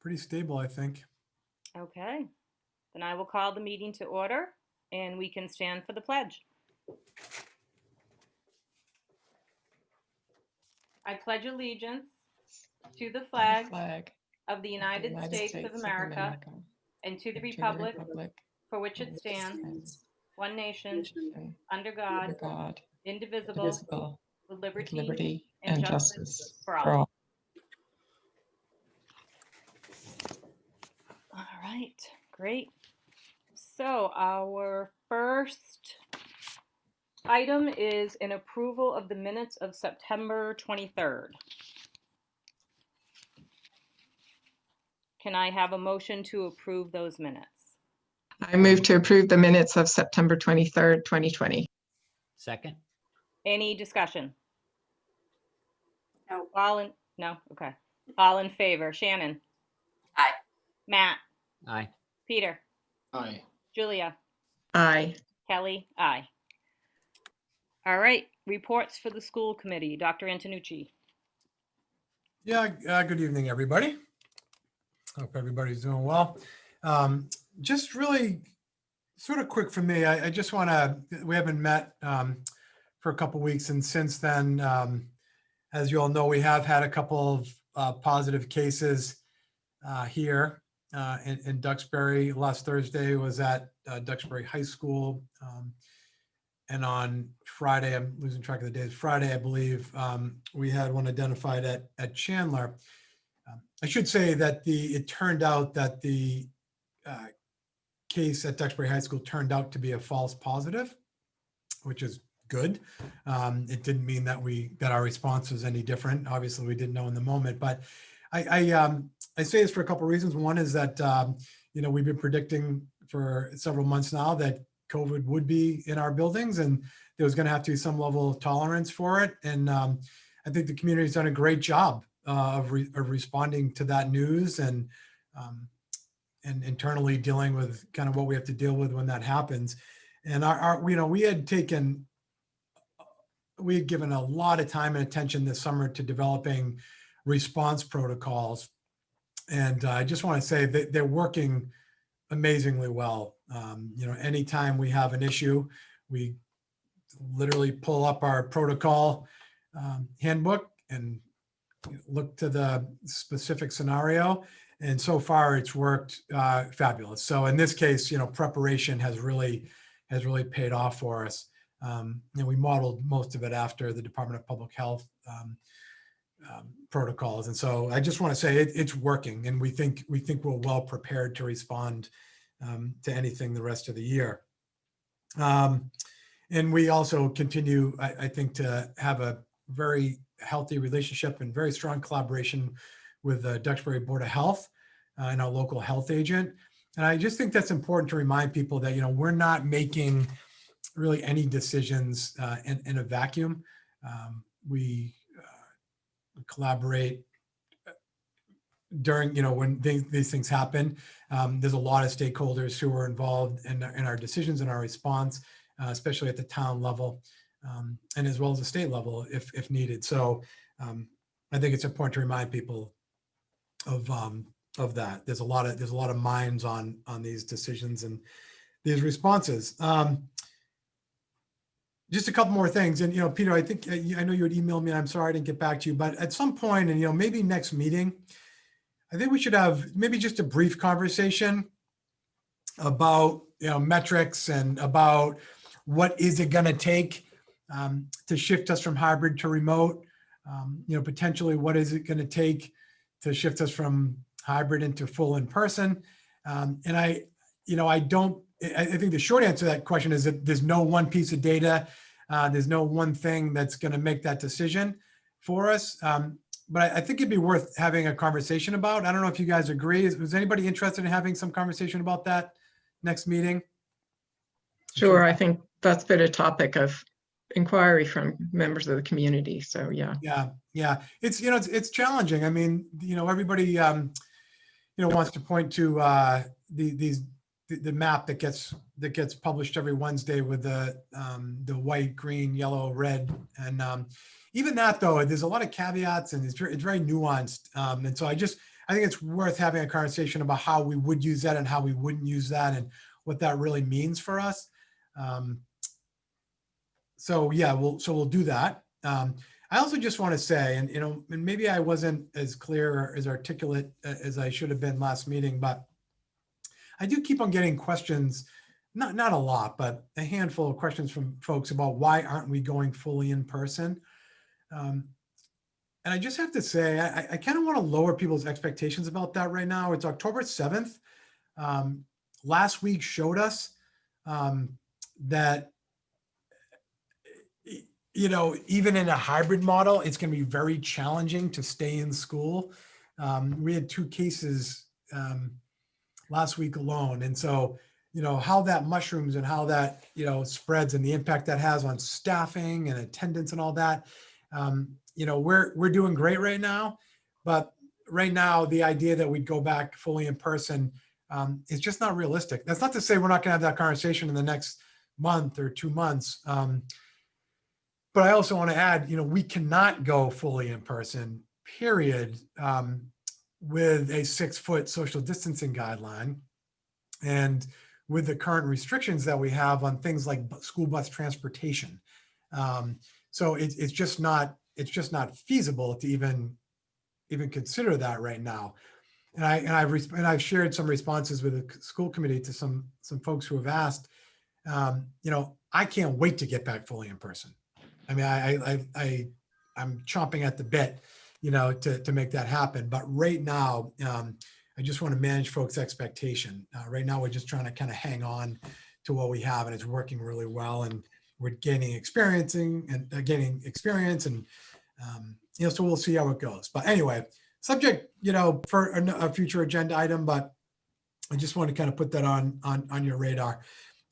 pretty stable, I think. Okay, then I will call the meeting to order and we can stand for the pledge. I pledge allegiance to the flag of the United States of America and to the republic for which it stands, one nation, under God, indivisible, with liberty and justice for all. All right, great. So our first item is an approval of the minutes of September 23rd. Can I have a motion to approve those minutes? I move to approve the minutes of September 23rd, 2020. Second. Any discussion? No. No? Okay. All in favor? Shannon? Aye. Matt? Aye. Peter? Aye. Julia? Aye. Kelly? Aye. All right. Reports for the school committee. Dr. Antonucci. Yeah, good evening, everybody. Hope everybody's doing well. Just really sort of quick for me, I just want to, we haven't met for a couple weeks, and since then, as you all know, we have had a couple of positive cases here in Duxbury. Last Thursday was at Duxbury High School, and on Friday, I'm losing track of the days, Friday, I believe, we had one identified at Chandler. I should say that it turned out that the case at Duxbury High School turned out to be a false positive, which is good. It didn't mean that our response was any different. Obviously, we didn't know in the moment, but I say this for a couple of reasons. One is that we've been predicting for several months now that COVID would be in our buildings, and there was going to have to be some level of tolerance for it. And I think the community's done a great job of responding to that news and internally dealing with kind of what we have to deal with when that happens. And we had given a lot of time and attention this summer to developing response protocols. And I just want to say that they're working amazingly well. Anytime we have an issue, we literally pull up our protocol handbook and look to the specific scenario. And so far it's worked fabulous. So in this case, preparation has really paid off for us. We modeled most of it after the Department of Public Health protocols. And so I just want to say it's working, and we think we're well prepared to respond to anything the rest of the year. And we also continue, I think, to have a very healthy relationship and very strong collaboration with the Duxbury Board of Health and our local health agent. And I just think that's important to remind people that, we're not making really any decisions in a vacuum. We collaborate during, when these things happen. There's a lot of stakeholders who are involved in our decisions and our response, especially at the town level, and as well as the state level if needed. So I think it's important to remind people of that. There's a lot of minds on these decisions and these responses. Just a couple more things. And, Peter, I think, I know you had emailed me, and I'm sorry I didn't get back to you, but at some point, and, maybe next meeting, I think we should have maybe just a brief conversation about, metrics and about what is it going to take to shift us from hybrid to remote. Potentially what is it going to take to shift us from hybrid into full in person. And I think the short answer to that question is that there's no one piece of data. There's no one thing that's going to make that decision for us. But I think it'd be worth having a conversation about. I don't know if you guys agree. Was anybody interested in having some conversation about that next meeting? Sure. I think that's been a topic of inquiry from members of the community. So yeah. Yeah. It's challenging. I mean, everybody, wants to point to the map that gets published every Wednesday with the white, green, yellow, red, and even that though, there's a lot of caveats and it's very nuanced. And so I think it's worth having a conversation about how we would use that and how we wouldn't use that and what that really means for us. So yeah, we'll do that. I also just want to say, and and maybe I wasn't as clear or as articulate as I should have been last meeting, but I do keep on getting questions, not a lot, but a handful of questions from folks about why aren't we going fully in person? And I just have to say, I kind of want to lower people's expectations about that right now. It's October 7th. Last week showed us that even in a hybrid model, it's going to be very challenging to stay in school. We had 2 cases last week alone. And so, how that mushrooms and how that, spreads and the impact that has on staffing and attendance and all that, we're doing great right now. But right now, the idea that we'd go back fully in person is just not realistic. That's not to say we're not going to have that conversation in the next month or 2 months. But I also want to add, we cannot go fully in person, period, with a 6-foot social distancing guideline. And with the current restrictions that we have on things like school bus transportation. So it's just not feasible to even consider that right now. And I've shared some responses with the school committee to some folks who have asked, I can't wait to get back fully in person. I mean, I'm chomping at the bit, to make that happen. But right now, I just want to manage folks' expectation. Right now, we're just trying to kind of hang on to what we have, and it's working really well. And we're gaining experience, and so we'll see how it goes. But anyway, subject, for a future agenda item. But I just want to kind of put that on your radar.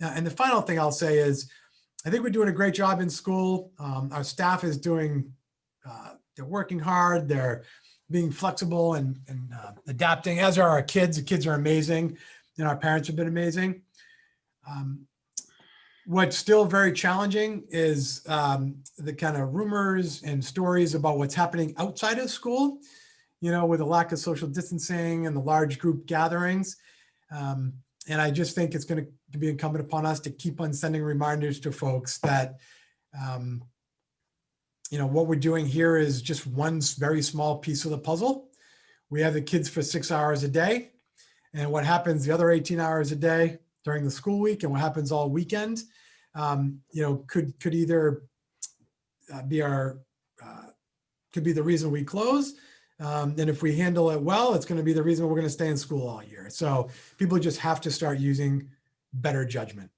And the final thing I'll say is, I think we're doing a great job in school. Our staff is doing, they're working hard. They're being flexible and adapting, as are our kids. The kids are amazing, and our parents have been amazing. What's still very challenging is the kind of rumors and stories about what's happening outside of school, with the lack of social distancing and the large group gatherings. And I just think it's going to be incumbent upon us to keep on sending reminders to folks that, what we're doing here is just one very small piece of the puzzle. We have the kids for 6 hours a day, and what happens the other 18 hours a day during the school week and what happens all weekend, could either could be the reason we close. And if we handle it well, it's going to be the reason we're going to stay in school all year. So people just have to start using better judgment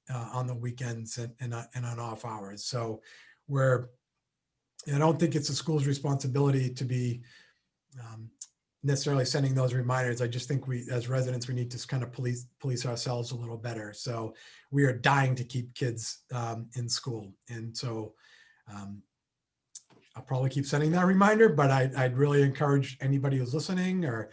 on the weekends and on off hours. So I don't think it's the school's responsibility to be necessarily sending those reminders. I just think we, as residents, we need to kind of police ourselves a little better. So we are dying to keep kids in school. And so I'll probably keep sending that reminder, but I'd really encourage anybody who's listening, or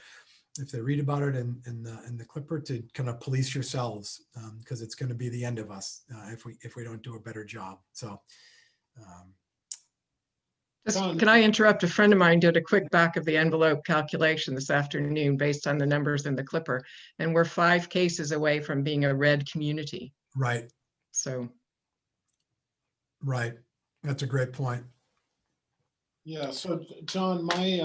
if they read about it in the Clipper, to kind of police yourselves, because it's going to be the end of us if we don't do a better job. So. Can I interrupt? A friend of mine did a quick back of the envelope calculation this afternoon based on the numbers in the Clipper, and we're 5 cases away from being a red community. Right. So. Right. That's a great point. Yeah, so John, my,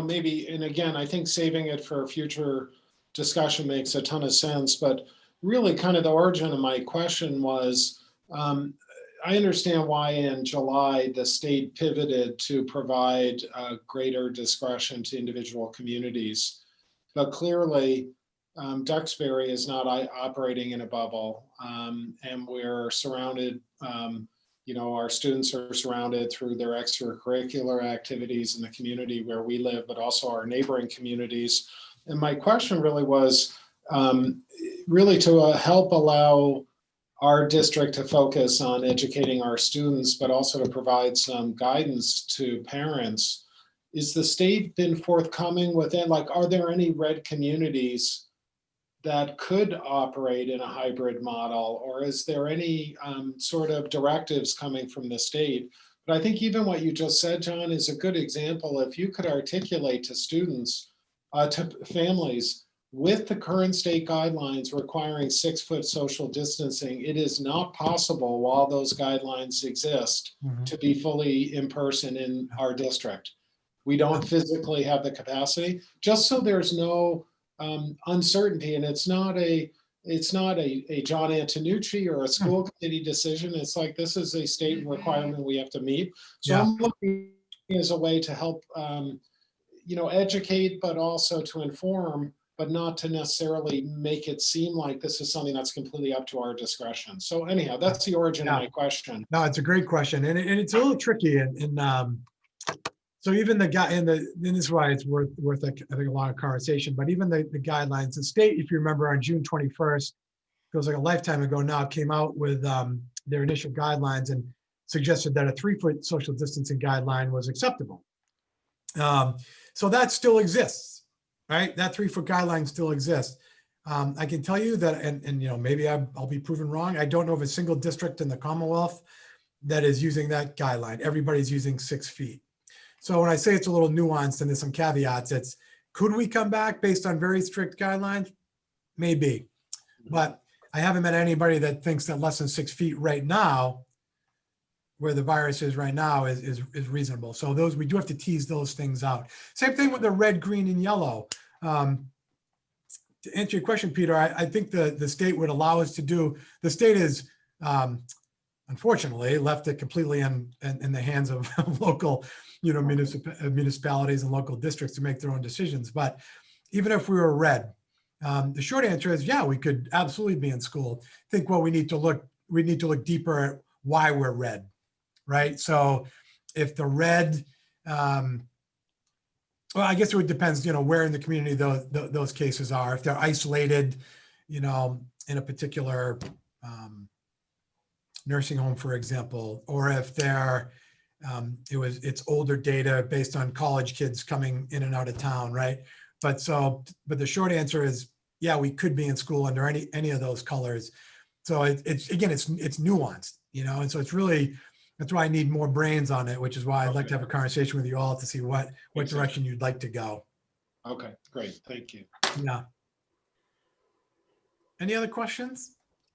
maybe, and again, I think saving it for a future discussion makes a ton of sense, but really kind of the origin of my question was, I understand why in July the state pivoted to provide greater discretion to individual communities, but clearly Duxbury is not operating in a bubble, and we're surrounded, our students are surrounded through their extracurricular activities in the community where we live, but also our neighboring communities. And my question really was really to help allow our district to focus on educating our students, but also to provide some guidance to parents. Is the state been forthcoming with it? Like, are there any red communities that could operate in a hybrid model, or is there any sort of directives coming from the state? But I think even what you just said, John, is a good example. If you could articulate to students, to families, with the current state guidelines requiring 6-foot social distancing, it is not possible while those guidelines exist to be fully in person in our district. We don't physically have the capacity, just so there's no uncertainty. And it's not a John Antonucci or a school committee decision. It's like, this is a state requirement we have to meet. So Yeah. I'm looking as a way to help, educate, but also to inform, but not to necessarily make it seem like this is something that's completely up to our discretion. So anyhow, that's the origin of my question. No, it's a great question, and it's a little tricky, and so even the guy, and this is why it's worth I think a lot of conversation. But even the guidelines, the state, if you remember, on June 21st, feels like a lifetime ago now, came out with their initial guidelines and suggested that a 3-foot social distancing guideline was acceptable. So that still exists, right? That 3-foot guideline still exists. I can tell you that, and maybe I'll be proven wrong. I don't know of a single district in the Commonwealth that is using that guideline. Everybody's using 6 feet. So when I say it's a little nuanced and there's some caveats, it's, could we come back based on very strict guidelines? Maybe, but I haven't met anybody that thinks that less than 6 feet right now, where the virus is right now, is reasonable. So we do have to tease those things out. Same thing with the red, green, and yellow. To answer your question, Peter, I think the state would allow us to do, the state is, unfortunately, left it completely in the hands of local, municipalities and local districts to make their own decisions. But even if we were red, the short answer is, yeah, we could absolutely be in school. I think what we need to look deeper at why we're red, right? So if the red, well, I guess it depends, where in the community those cases are. If they're isolated, in a particular nursing home, for example, or if they're it's older data based on college kids coming in and out of town, right? But the short answer is, yeah, we could be in school under any of those colors. So it's nuanced, and so it's really, that's why I need more brains on it, which is why I'd like to have a conversation with you all to see what direction you'd like to go. Okay, great, thank you. Yeah. Any other questions?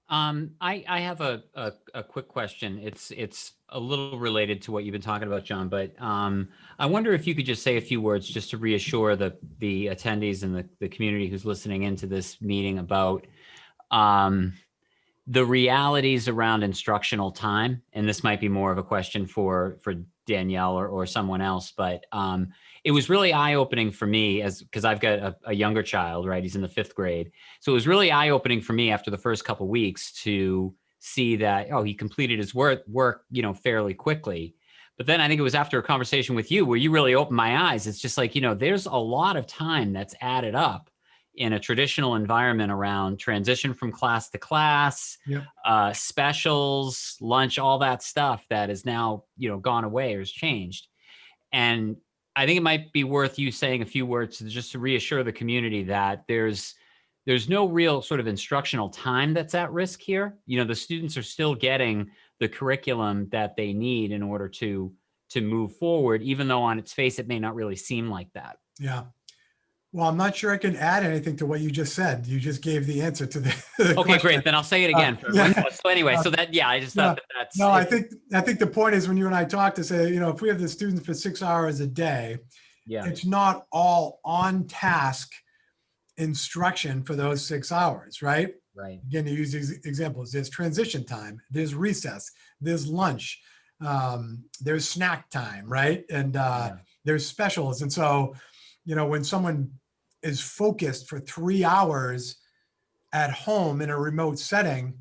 I have a quick question. It's a little related to what you've been talking about, John, but I wonder if you could just say a few words just to reassure the attendees and the community who's listening into this meeting about the realities around instructional time. And this might be more of a question for Danielle or someone else, but it was really eye-opening for me because I've got a younger child, right? He's in the 5th grade. So it was really eye-opening for me after the first couple of weeks to see that, he completed his work, fairly quickly. But then I think it was after a conversation with you where you really opened my eyes. It's just like, there's a lot of time that's added up in a traditional environment around transition from class to class, yep. Specials, lunch, all that stuff that is now, gone away or has changed. And I think it might be worth you saying a few words just to reassure the community that there's no real sort of instructional time that's at risk here. The students are still getting the curriculum that they need in order to move forward, even though on its face, it may not really seem like that. Yeah. Well, I'm not sure I can add anything to what you just said. You just gave the answer to the okay, question. Great. Then I'll say it again. So anyway, so that, I just thought that's. No, I think the point is when you and I talk to say, if we have the students for 6 hours a day, it's not all on task instruction for those 6 hours, right? Right. Again, to use these examples, there's transition time, there's recess, there's lunch, there's snack time, right? And there's specials. And so, when someone is focused for 3 hours at home in a remote setting,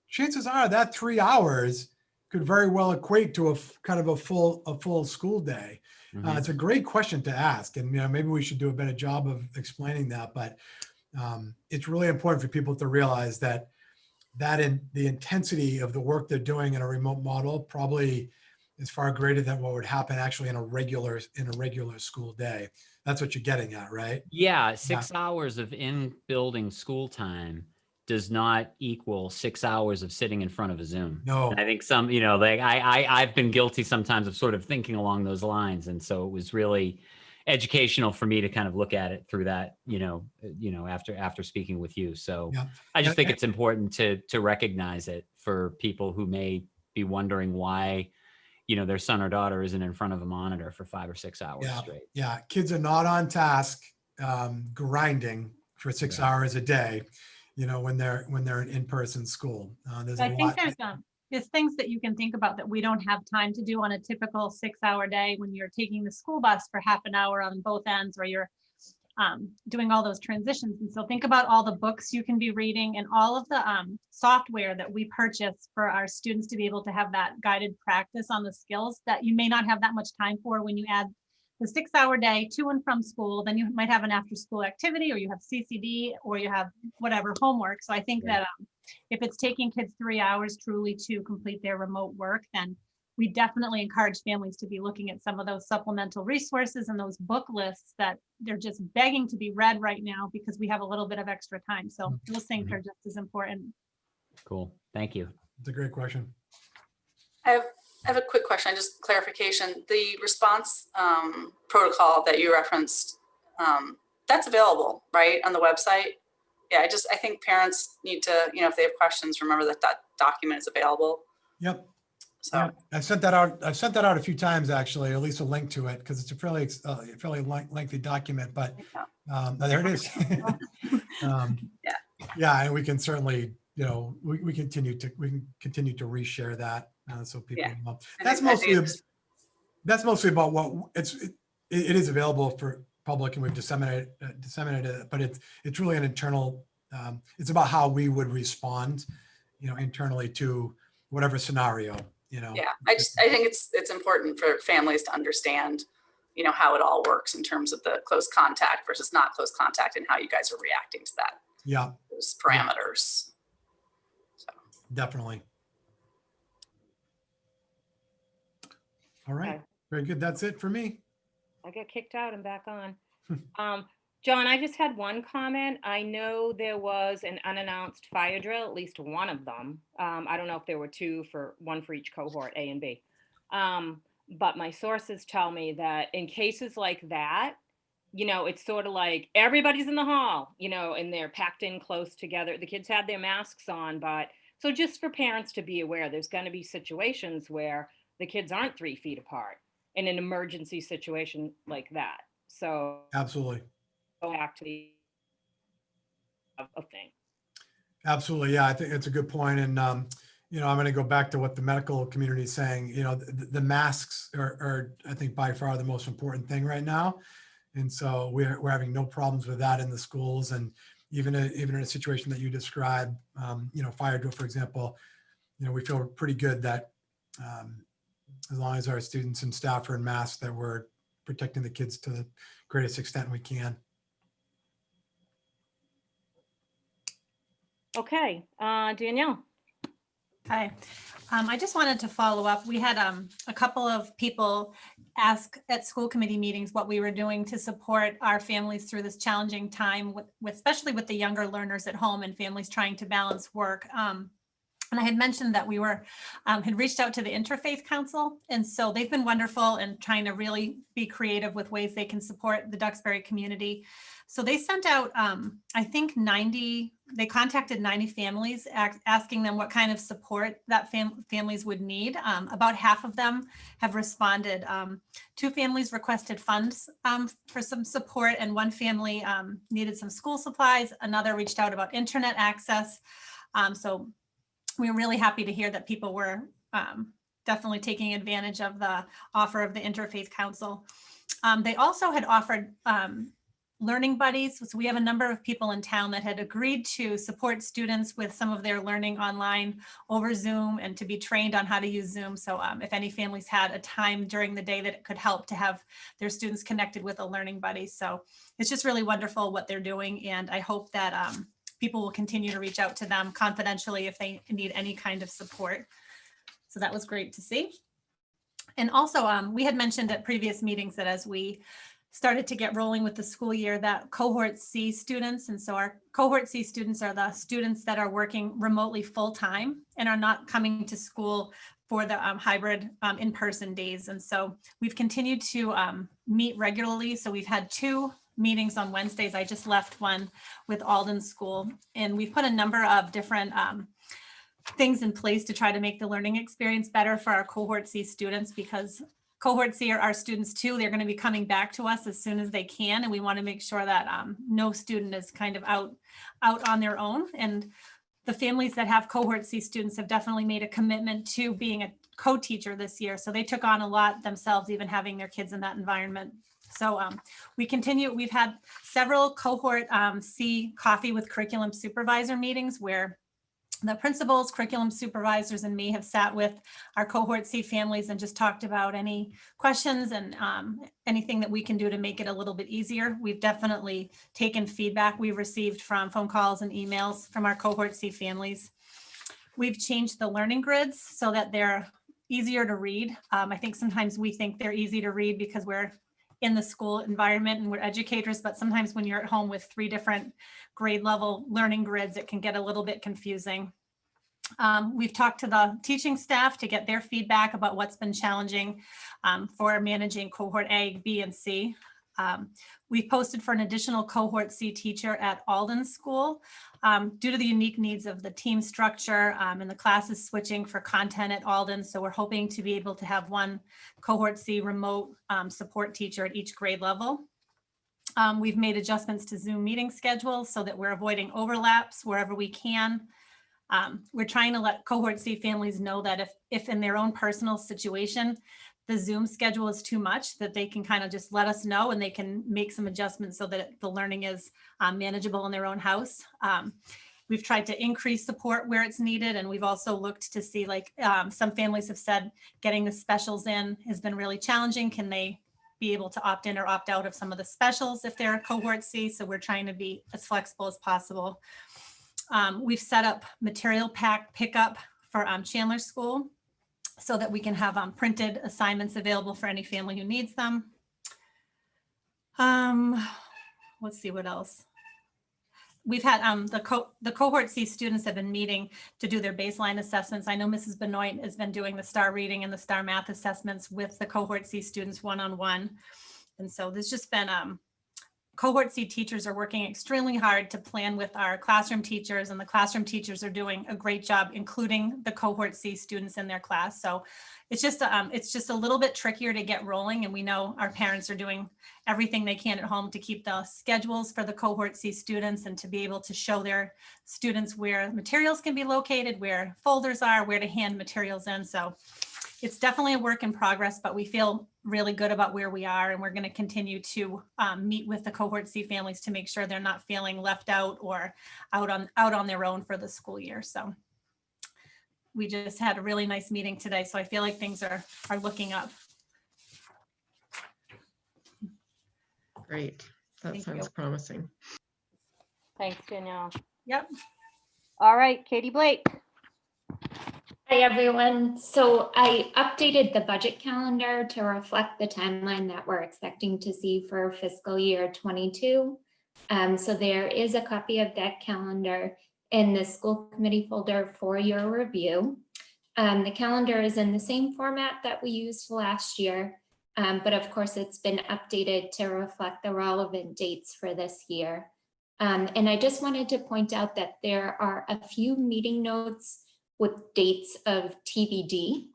chances are that 3 hours could very well equate to a full school day. Mm-hmm. It's a great question to ask, and maybe we should do a better job of explaining that. But it's really important for people to realize that in the intensity of the work they're doing in a remote model probably is far greater than what would happen actually in a regular school day. That's what you're getting at, right? Yeah, 6 hours of in-building school time does not equal 6 hours of sitting in front of a Zoom. No. And I think some, you know, like I've been guilty sometimes of sort of thinking along those lines. And so it was really educational for me to kind of look at it through that, after speaking with you. So Yeah. I just think And- it's important to recognize it for people who may be wondering why, their son or daughter isn't in front of a monitor for 5 or 6 hours straight. Yeah, kids are not on task grinding for 6 hours a day, when they're in in-person school. There's a I think lot. there's things that you can think about that we don't have time to do on a typical 6-hour day when you're taking the school bus for half an hour on both ends, or you're doing all those transitions. And so think about all the books you can be reading and all of the software that we purchase for our students to be able to have that guided practice on the skills that you may not have that much time for when you add the 6-hour day to and from school. Then you might have an after school activity, or you have CCD, or you have whatever homework. So I think that if it's taking kids 3 hours truly to complete their remote work, then we definitely encourage families to be looking at some of those supplemental resources and those book lists that they're just begging to be read right now because we have a little bit of extra time. So those things are just as important. Cool. Thank you. It's a great question. I have a quick question, just clarification. The response protocol that you referenced, that's available, right, on the website? Yeah, I think parents need to, if they have questions, remember that document is available. Yep. So Yeah, I've sent that out a few times, actually, at least a link to it, because it's a fairly lengthy document, but there it is. Yeah, and we can certainly, we can continue to reshare that so people know. That's mostly about what it is available for public, and we've disseminated it, but it's really an internal. It's about how we would respond, internally to whatever scenario. Yeah, I think it's important for families to understand, how it all works in terms of the close contact versus not close contact, and how you guys are reacting to that. Yeah, those parameters. So. Definitely. All right, Okay. very good. That's it for me. I get kicked out and back on. John, I just had one comment. I know there was an unannounced fire drill, at least one of them. I don't know if there were one for each cohort, A and B. But my sources tell me that in cases like that, it's sort of like everybody's in the hall, and they're packed in close together. The kids had their masks on, but so just for parents to be aware, there's going to be situations where the kids aren't 3 feet apart in an emergency situation like that. So Absolutely. Go back to the thing. Absolutely. Yeah, I think it's a good point. And, I'm going to go back to what the medical community is saying. The masks are, I think, by far the most important thing right now. And so we're having no problems with that in the schools. And even in a situation that you described, fire drill, for example, we feel pretty good that as long as our students and staff are in masks, that we're protecting the kids to the greatest extent we can. Okay, Danielle. Hi, I just wanted to follow up. We had a couple of people ask at school committee meetings what we were doing to support our families through this challenging time, especially with the younger learners at home and families trying to balance work. And I had mentioned that we had reached out to the Interfaith Council. And so they've been wonderful and trying to really be creative with ways they can support the Duxbury community. So they sent out, I think they contacted 90 families asking them what kind of support that families would need. About half of them have responded. 2 families requested funds for some support, and 1 family needed some school supplies. Another reached out about internet access. So we were really happy to hear that people were definitely taking advantage of the offer of the Interfaith Council. They also had offered learning buddies. So we have a number of people in town that had agreed to support students with some of their learning online over Zoom and to be trained on how to use Zoom. So if any families had a time during the day that it could help to have their students connected with a learning buddy. So it's just really wonderful what they're doing. And I hope that people will continue to reach out to them confidentially if they need any kind of support. So that was great to see. And also we had mentioned at previous meetings that as we started to get rolling with the school year, that cohort C students, and so our cohort C students are the students that are working remotely full-time and are not coming to school for the hybrid in-person days. And so we've continued to meet regularly. So we've had 2 meetings on Wednesdays. I just left one with Alden School, and we've put a number of different things in place to try to make the learning experience better for our cohort C students, because cohort C are our students too. They're going to be coming back to us as soon as they can, and we want to make sure that no student is kind of out on their own. And the families that have cohort C students have definitely made a commitment to being a co-teacher this year. So they took on a lot themselves, even having their kids in that environment. So we continue. We've had several cohort C coffee with curriculum supervisor meetings where the principals, curriculum supervisors, and me have sat with our cohort C families and just talked about any questions and anything that we can do to make it a little bit easier. We've definitely taken feedback we've received from phone calls and emails from our cohort C families. We've changed the learning grids so that they're easier to read. I think sometimes we think they're easy to read because we're in the school environment and we're educators, but sometimes when you're at home with 3 different grade level learning grids, it can get a little bit confusing. We've talked to the teaching staff to get their feedback about what's been challenging for managing cohort A, B, and C. We've posted for an additional cohort C teacher at Alden School due to the unique needs of the team structure and the classes switching for content at Alden. So we're hoping to be able to have 1 cohort C remote support teacher at each grade level. We've made adjustments to Zoom meeting schedules so that we're avoiding overlaps wherever we can. We're trying to let cohort C families know that if in their own personal situation, the Zoom schedule is too much, that they can kind of just let us know and they can make some adjustments so that the learning is manageable in their own house. We've tried to increase support where it's needed. And we've also looked to see, like some families have said, getting the specials in has been really challenging. Can they be able to opt in or opt out of some of the specials if they're a cohort C? So we're trying to be as flexible as possible. We've set up material pack pickup for Chandler School so that we can have printed assignments available for any family who needs them. Let's see what else. We've had the cohort C students have been meeting to do their baseline assessments. I know Mrs. Benoit has been doing the STAR reading and the STAR math assessments with the cohort C students one-on-one. And so there's just been cohort C teachers are working extremely hard to plan with our classroom teachers, and the classroom teachers are doing a great job, including the cohort C students in their class. So it's just a little bit trickier to get rolling. And we know our parents are doing everything they can at home to keep the schedules for the cohort C students and to be able to show their students where materials can be located, where folders are, where to hand materials in. So it's definitely a work in progress, but we feel really good about where we are, and we're going to continue to meet with the cohort C families to make sure they're not feeling left out or out on their own for the school year. So we just had a really nice meeting today, so I feel like things are looking up. Great. That Thank sounds you. promising. Thanks, Danielle. Yep. All right, Katie Blake. Hi, everyone. So I updated the budget calendar to reflect the timeline that we're expecting to see for fiscal year 22. So there is a copy of that calendar in the school committee folder for your review. The calendar is in the same format that we used last year, but of course it's been updated to reflect the relevant dates for this year. And I just wanted to point out that there are a few meeting notes with dates of TBD.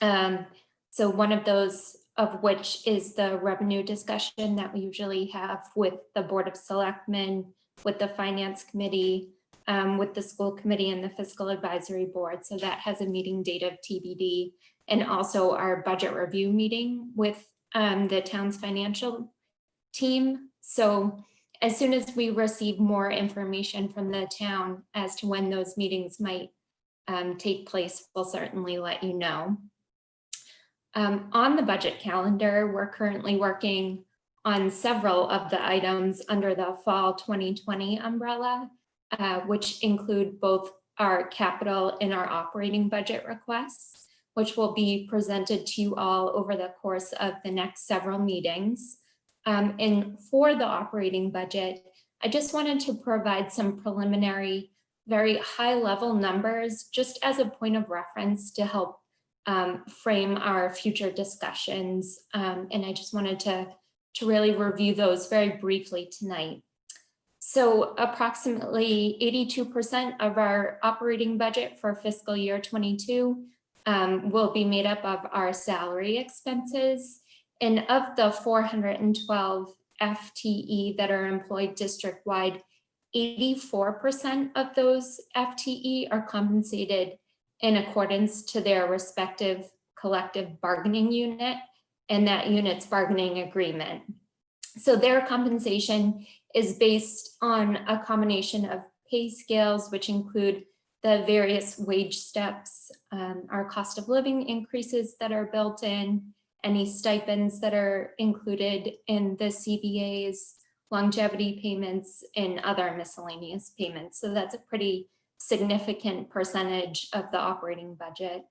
So one of those of which is the revenue discussion that we usually have with the Board of Selectmen, with the Finance Committee, with the School Committee and the Fiscal Advisory Board. So that has a meeting date of TBD, and also our budget review meeting with the town's financial team. So as soon as we receive more information from the town as to when those meetings might take place, we'll certainly let you know. On the budget calendar, we're currently working on several of the items under the fall 2020 umbrella, which include both our capital and our operating budget requests, which will be presented to you all over the course of the next several meetings. And for the operating budget, I just wanted to provide some preliminary, very high level numbers just as a point of reference to help frame our future discussions. And I just wanted to really review those very briefly tonight. So approximately 82% of our operating budget for fiscal year 22 will be made up of our salary expenses. And of the 412 FTE that are employed district-wide, 84% of those FTE are compensated in accordance to their respective collective bargaining unit and that unit's bargaining agreement. So their compensation is based on a combination of pay scales, which include the various wage steps, our cost of living increases that are built in, any stipends that are included in the CBAs, longevity payments, and other miscellaneous payments. So that's a pretty significant percentage of the operating budget.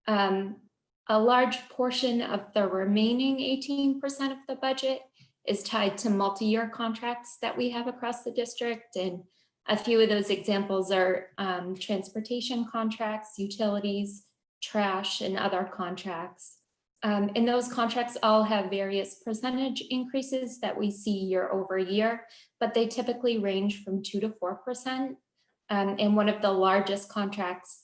A large portion of the remaining 18% of the budget is tied to multi-year contracts that we have across the district. And a few of those examples are transportation contracts, utilities, trash, and other contracts. And those contracts all have various percentage increases that we see year over year, but they typically range from 2 to 4%. And one of the largest contracts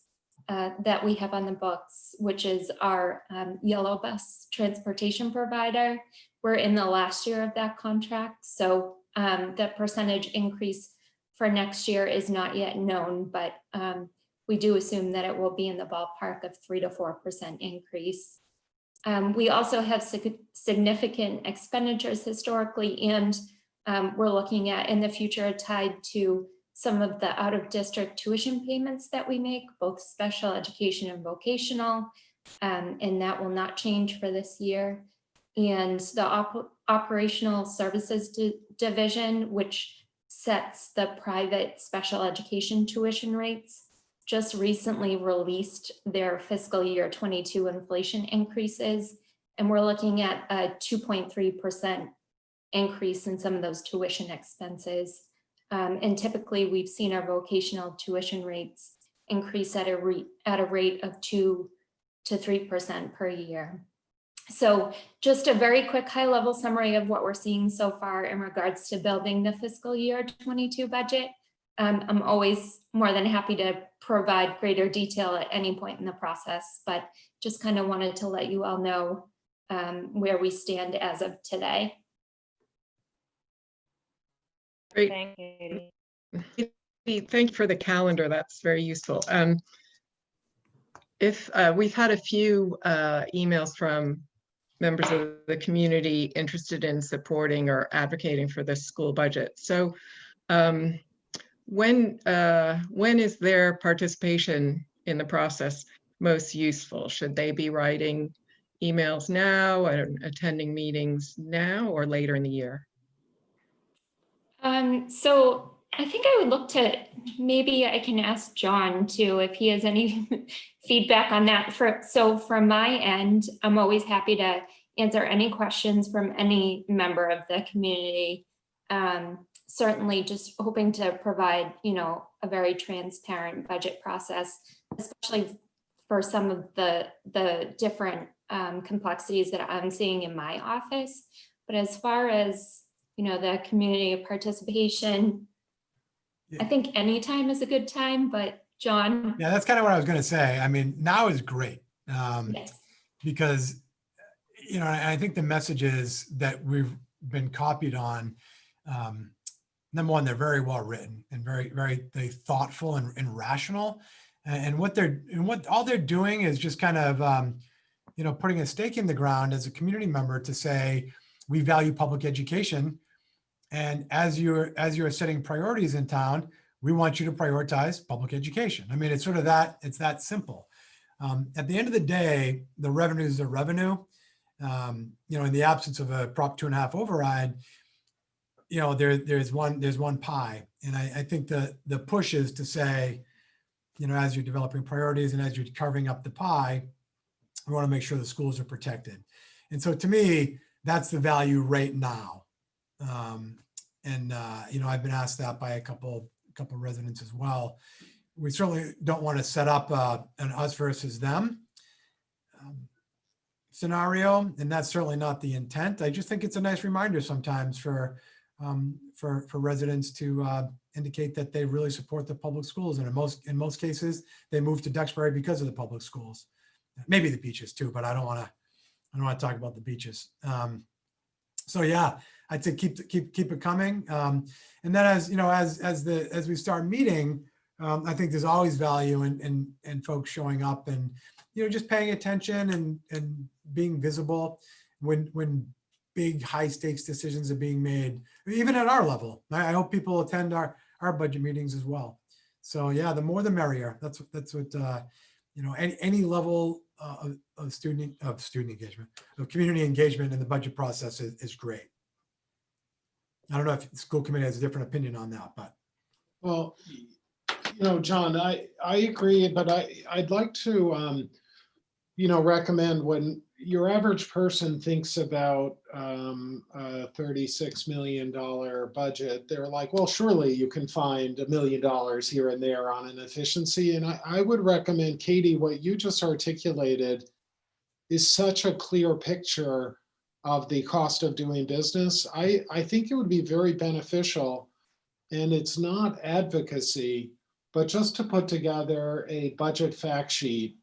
that we have on the books, which is our yellow bus transportation provider, we're in the last year of that contract. So the percentage increase for next year is not yet known, but we do assume that it will be in the ballpark of 3 to 4% increase. We also have significant expenditures historically, and we're looking at in the future tied to some of the out-of-district tuition payments that we make, both special education and vocational, and that will not change for this year. And the operational services division, which sets the private special education tuition rates, just recently released their fiscal year 22 inflation increases. And we're looking at a 2.3% increase in some of those tuition expenses. And typically we've seen our vocational tuition rates increase at a rate of 2 to 3% per year. So just a very quick high level summary of what we're seeing so far in regards to building the fiscal year 22 budget. I'm always more than happy to provide greater detail at any point in the process, but just kind of wanted to let you all know where we stand as of today. Great. Thank you. Thank you for the calendar. That's very useful. If we've had a few emails from members of the community interested in supporting or advocating for the school budget. So when is their participation in the process most useful? Should they be writing emails now and attending meetings now or later in the year? So I think I would look to, maybe I can ask John too, if he has any feedback on that. So from my end, I'm always happy to answer any questions from any member of the community. Certainly just hoping to provide, a very transparent budget process, especially for some of the different complexities that I'm seeing in my office. But as far as, the community participation, I think any time is a good time, but John. Yeah, that's kind of what I was going to say. I mean, now is great Yes. because, I think the messages that we've been copied on, number one, they're very well written and very, very thoughtful and rational. And what all they're doing is just kind of, putting a stake in the ground as a community member to say, we value public education. And as you're setting priorities in town, we want you to prioritize public education. I mean, it's sort of it's that simple. At the end of the day, the revenue is the revenue. In the absence of a Prop 2.5 override, there's one pie. And I think the push is to say, as you're developing priorities and as you're carving up the pie, we want to make sure the schools are protected. And so to me, that's the value right now. You know, I've been asked that by a couple residents as well. We certainly don't want to set up an us versus them scenario, and that's certainly not the intent. I just think it's a nice reminder sometimes for residents to indicate that they really support the public schools, and in most cases they move to Duxbury because of the public schools. Maybe the beaches too, but I don't want to talk about the beaches. So yeah, I'd say keep it coming. And then as you know, as we start meeting, I think there's always value in folks showing up and, you know, just paying attention and being visible when big high stakes decisions are being made, even at our level. I hope people attend our budget meetings as well. So yeah, the more the merrier. That's what you know, any level of student engagement, of community engagement in the budget process is great. I don't know if the school committee has a different opinion on that, but. Well, you know, John, I agree, but I'd like to, you know, recommend when your average person thinks about a $36 million budget, they're like, well, surely you can find $1 million here and there on an efficiency. And I would recommend, Katie, what you just articulated is such a clear picture of the cost of doing business. I think it would be very beneficial, and it's not advocacy, but just to put together a budget fact sheet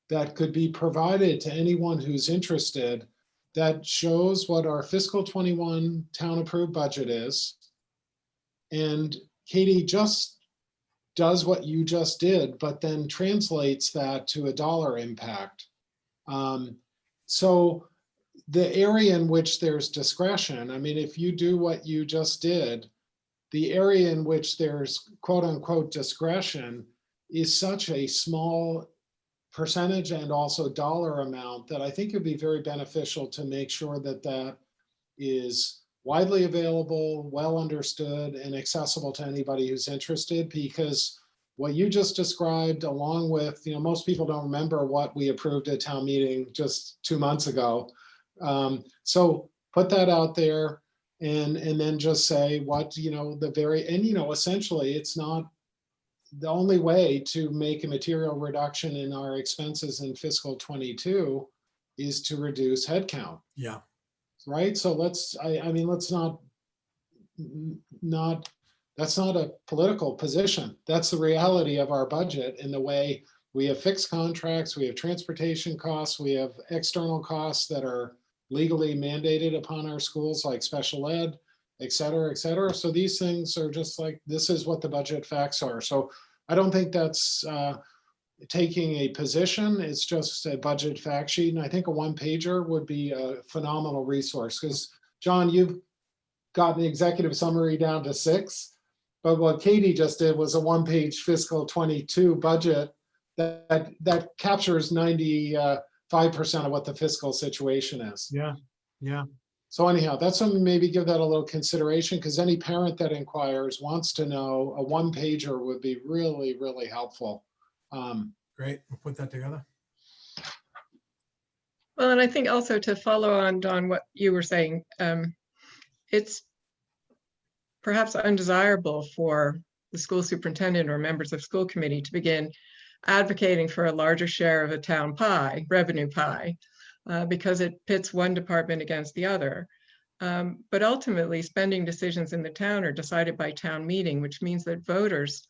that could be provided to anyone who's interested, that shows what our fiscal 21 town approved budget is. And Katie just does what you just did, but then translates that to a dollar impact. So the area in which there's discretion, I mean, if you do what you just did, the area in which there's quote unquote discretion is such a small percentage and also dollar amount that I think it'd be very beneficial to make sure that that is widely available, well understood, and accessible to anybody who's interested, because what you just described, along with, you know, most people don't remember what we approved at town meeting just 2 months ago. So put that out there and then just say what, you know, and, you know, essentially it's not the only way to make a material reduction in our expenses in fiscal 22 is to reduce headcount. Yeah. Right. So I mean, let's not, that's not a political position. That's the reality of our budget, in the way we have fixed contracts, we have transportation costs, we have external costs that are legally mandated upon our schools, like special ed, et cetera, et cetera. So these things are just like, this is what the budget facts are. So I don't think that's taking a position. It's just a budget fact sheet. And I think a one-pager would be a phenomenal resource, because John, you've gotten the executive summary down to 6, but what Katie just did was a one-page fiscal 22 budget that captures 95% of what the fiscal situation is. Yeah. Yeah. So anyhow, that's something, maybe give that a little consideration, because any parent that inquires wants to know. A one-pager would be really, really helpful. Great. We'll put that together. Well, and I think also to follow on, Don, what you were saying, it's perhaps undesirable for the school superintendent or members of school committee to begin advocating for a larger share of a town pie, revenue pie, because it pits one department against the other. But ultimately, spending decisions in the town are decided by town meeting, which means that voters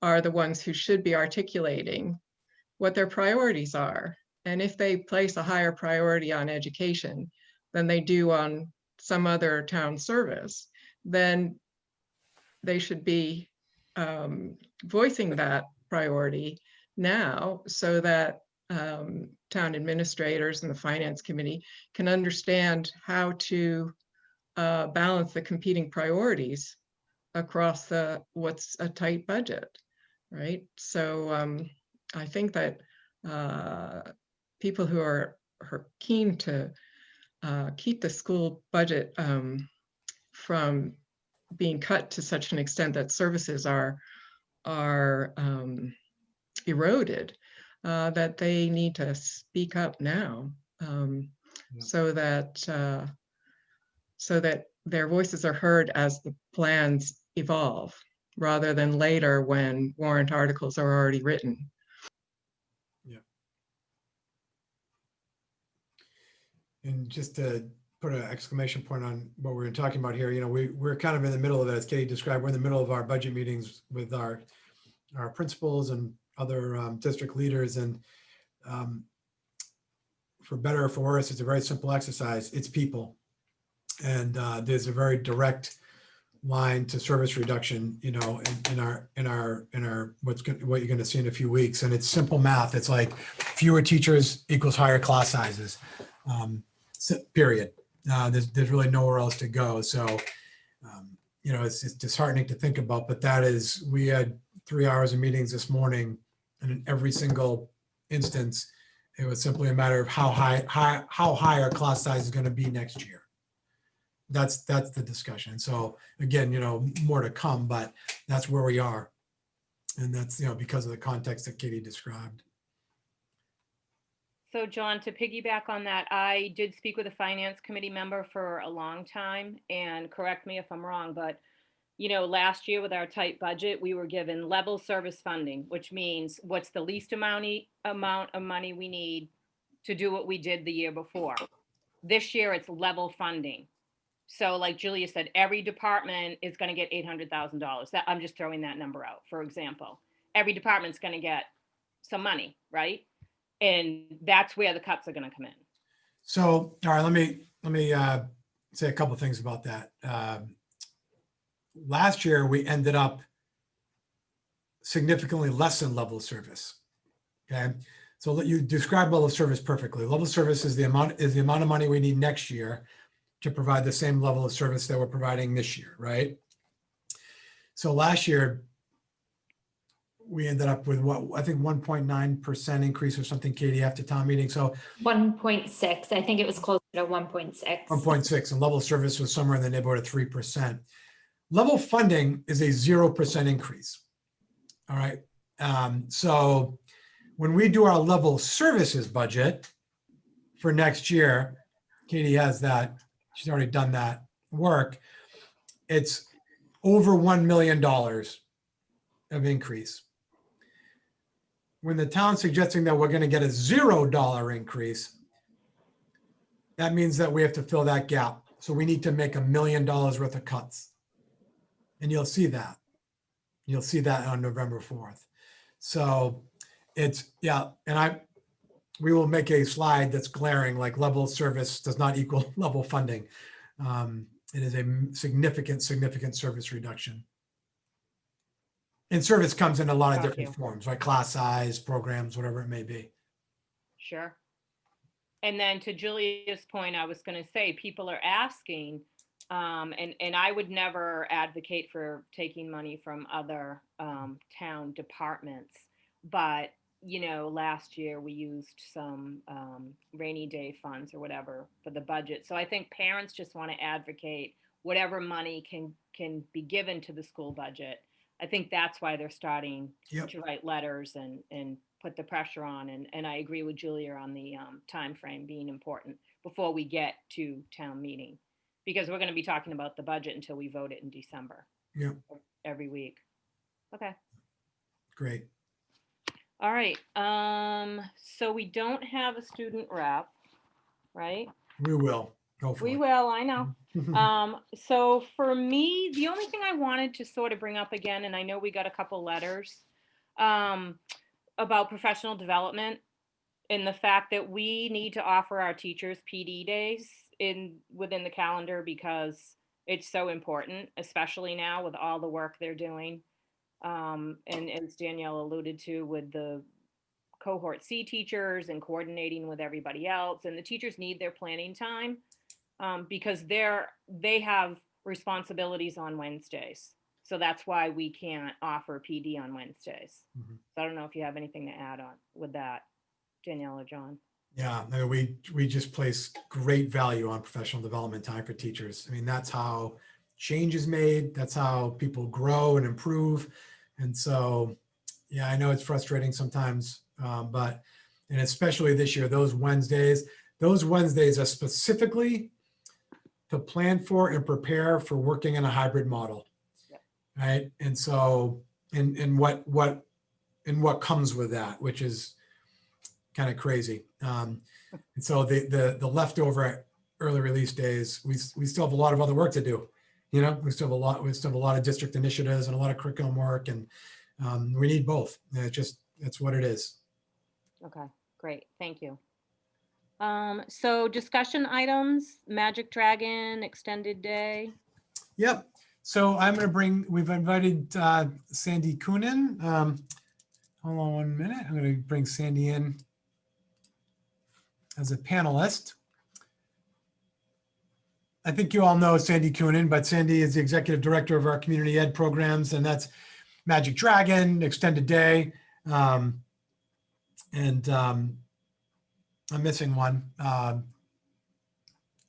are the ones who should be articulating what their priorities are. And if they place a higher priority on education than they do on some other town service, then they should be voicing that priority now, so that town administrators and the finance committee can understand how to balance the competing priorities across what's a tight budget, right? So I think that people who are keen to keep the school budget from being cut to such an extent that services are eroded, that they need to speak up now, so that so that their voices are heard as the plans evolve, rather than later when warrant articles are already written. Yeah. And just to put an exclamation point on what we're talking about here, we're kind of in the middle of it, as Katie described. We're in the middle of our budget meetings with our principals and other district leaders, and for better or for worse, it's a very simple exercise. It's people, and there's a very direct line to service reduction, in our what you're going to see in a few weeks. And it's simple math. It's like fewer teachers equals higher class sizes, period. There's really nowhere else to go. So, it's disheartening to think about, but we had 3 hours of meetings this morning, and in every single instance, it was simply a matter of how high our class size is going to be next year. That's the discussion. So again, more to come, but that's where we are. And that's, because of the context that Katie described. So John, to piggyback on that, I did speak with a finance committee member for a long time, and correct me if I'm wrong, but last year with our tight budget, we were given level service funding, which means what's the least amount of money we need to do what we did the year before. This year it's level funding. So like Julia said, every department is going to get $800,000. That I'm just throwing that number out, for example. Every department's going to get some money, right? And that's where the cuts are going to come in. So, all right, let me say a couple of things about that. Last year, we ended up significantly less than level of service. Okay, so you describe level of service perfectly. Level of service is the amount of money we need next year to provide the same level of service that we're providing this year, right? So last year, we ended up with I think 1.9% increase or something, Katie, after town meeting. So 1.6, I think it was closer to 1.6. 1.6, and level of service was somewhere in the neighborhood of 3%. Level funding is a 0% increase. All right. So when we do our level services budget for next year, Katie has that. She's already done that work. It's over $1 million of increase. When the town's suggesting that we're going to get a $0 increase, that means that we have to fill that gap. So we need to make $1 million worth of cuts. And you'll see that. You'll see that on November 4th. So it's, yeah, and we will make a slide that's glaring, like level service does not equal level funding. It is a significant service reduction. And service comes in a lot of different forms, right? Class size, programs, whatever it may be. Sure. And then to Julia's point, I was going to say, people are asking, and I would never advocate for taking money from other town departments, but last year we used some rainy day funds or whatever for the budget. So I think parents just want to advocate whatever money can be given to the school budget. I think that's why they're starting to write letters and put the pressure on. And I agree with Julia on the time frame being important before we get to town meeting, because we're going to be talking about the budget until we vote it in December. Yeah. Every week. Okay. Great. All right. So we don't have a student rep, right? We will. Hopefully. We will, I know. So for me, the only thing I wanted to sort of bring up again, and I know we got a couple letters about professional development and the fact that we need to offer our teachers PD days within the calendar, because it's so important, especially now with all the work they're doing. And as Danielle alluded to, with the cohort C teachers and coordinating with everybody else, and the teachers need their planning time because they have responsibilities on Wednesdays. So that's why we can't offer PD on Wednesdays. Mm-hmm. So I don't know if you have anything to add on with that, Danielle or John. Yeah, I mean, we just place great value on professional development time for teachers. I mean, that's how change is made. That's how people grow and improve. And so, yeah, I know it's frustrating sometimes, but, and especially this year, those Wednesdays are specifically to plan for and prepare for working in a hybrid model. Yep. Right. And so, and what comes with that, which is kind of crazy. And so the leftover early release days, we still have a lot of other work to do. You know, we still have a lot of district initiatives and a lot of curriculum work, and we need both. And it's what it is. Okay, great. Thank you. So discussion items, Magic Dragon, extended day. Yep. So we've invited Sandy Coonan. Hold on 1 minute. I'm going to bring Sandy in as a panelist. I think you all know Sandy Coonan, but Sandy is the executive director of our community ed programs, and that's Magic Dragon, Extended Day, and I'm missing one.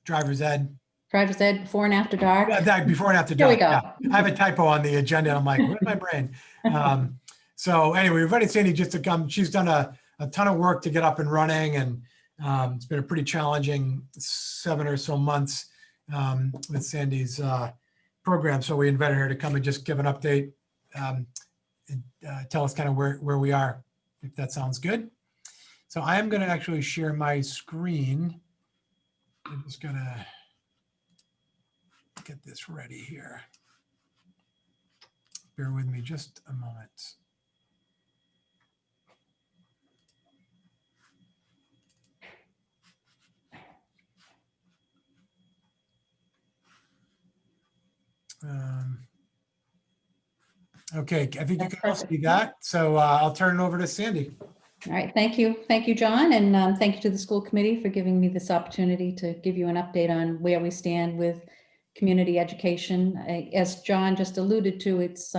Driver's Ed. Driver's Ed, before and after dark. Yeah, that before and after There we dark. go. Yeah. I have a typo on the agenda. I'm like, where's my brain? So anyway, we invited Sandy just to come. She's done a ton of work to get up and running, and it's been a pretty challenging 7 or so months with Sandy's program. So we invited her to come and just give an update, and tell us kind of where we are, if that sounds good. So I am going to actually share my screen. I'm just going to get this ready here. Bear with me just a moment. Okay, I think you That's can all perfect. see that. So I'll turn it over to Sandy. All right, thank you. Thank you, John, and thank you to the school committee for giving me this opportunity to give you an update on where we stand with community education. As John just alluded to, it's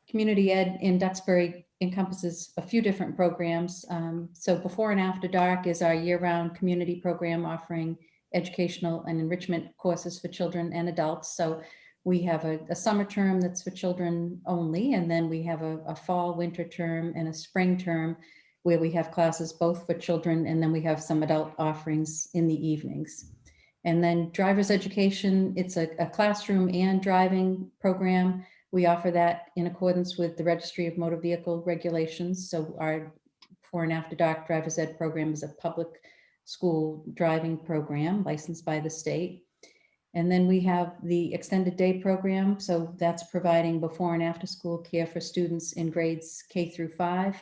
community ed in Duxbury encompasses a few different programs. So Before and After Dark is our year-round community program offering educational and enrichment courses for children and adults. So we have a summer term that's for children only, and then we have a fall, winter term, and a spring term where we have classes both for children, and then we have some adult offerings in the evenings. And then driver's education, it's a classroom and driving program. We offer that in accordance with the Registry of Motor Vehicle Regulations. So our Before and After Dark driver's ed program is a public school driving program licensed by the state. And then we have the extended day program. So that's providing before and after school care for students in grades K through 5.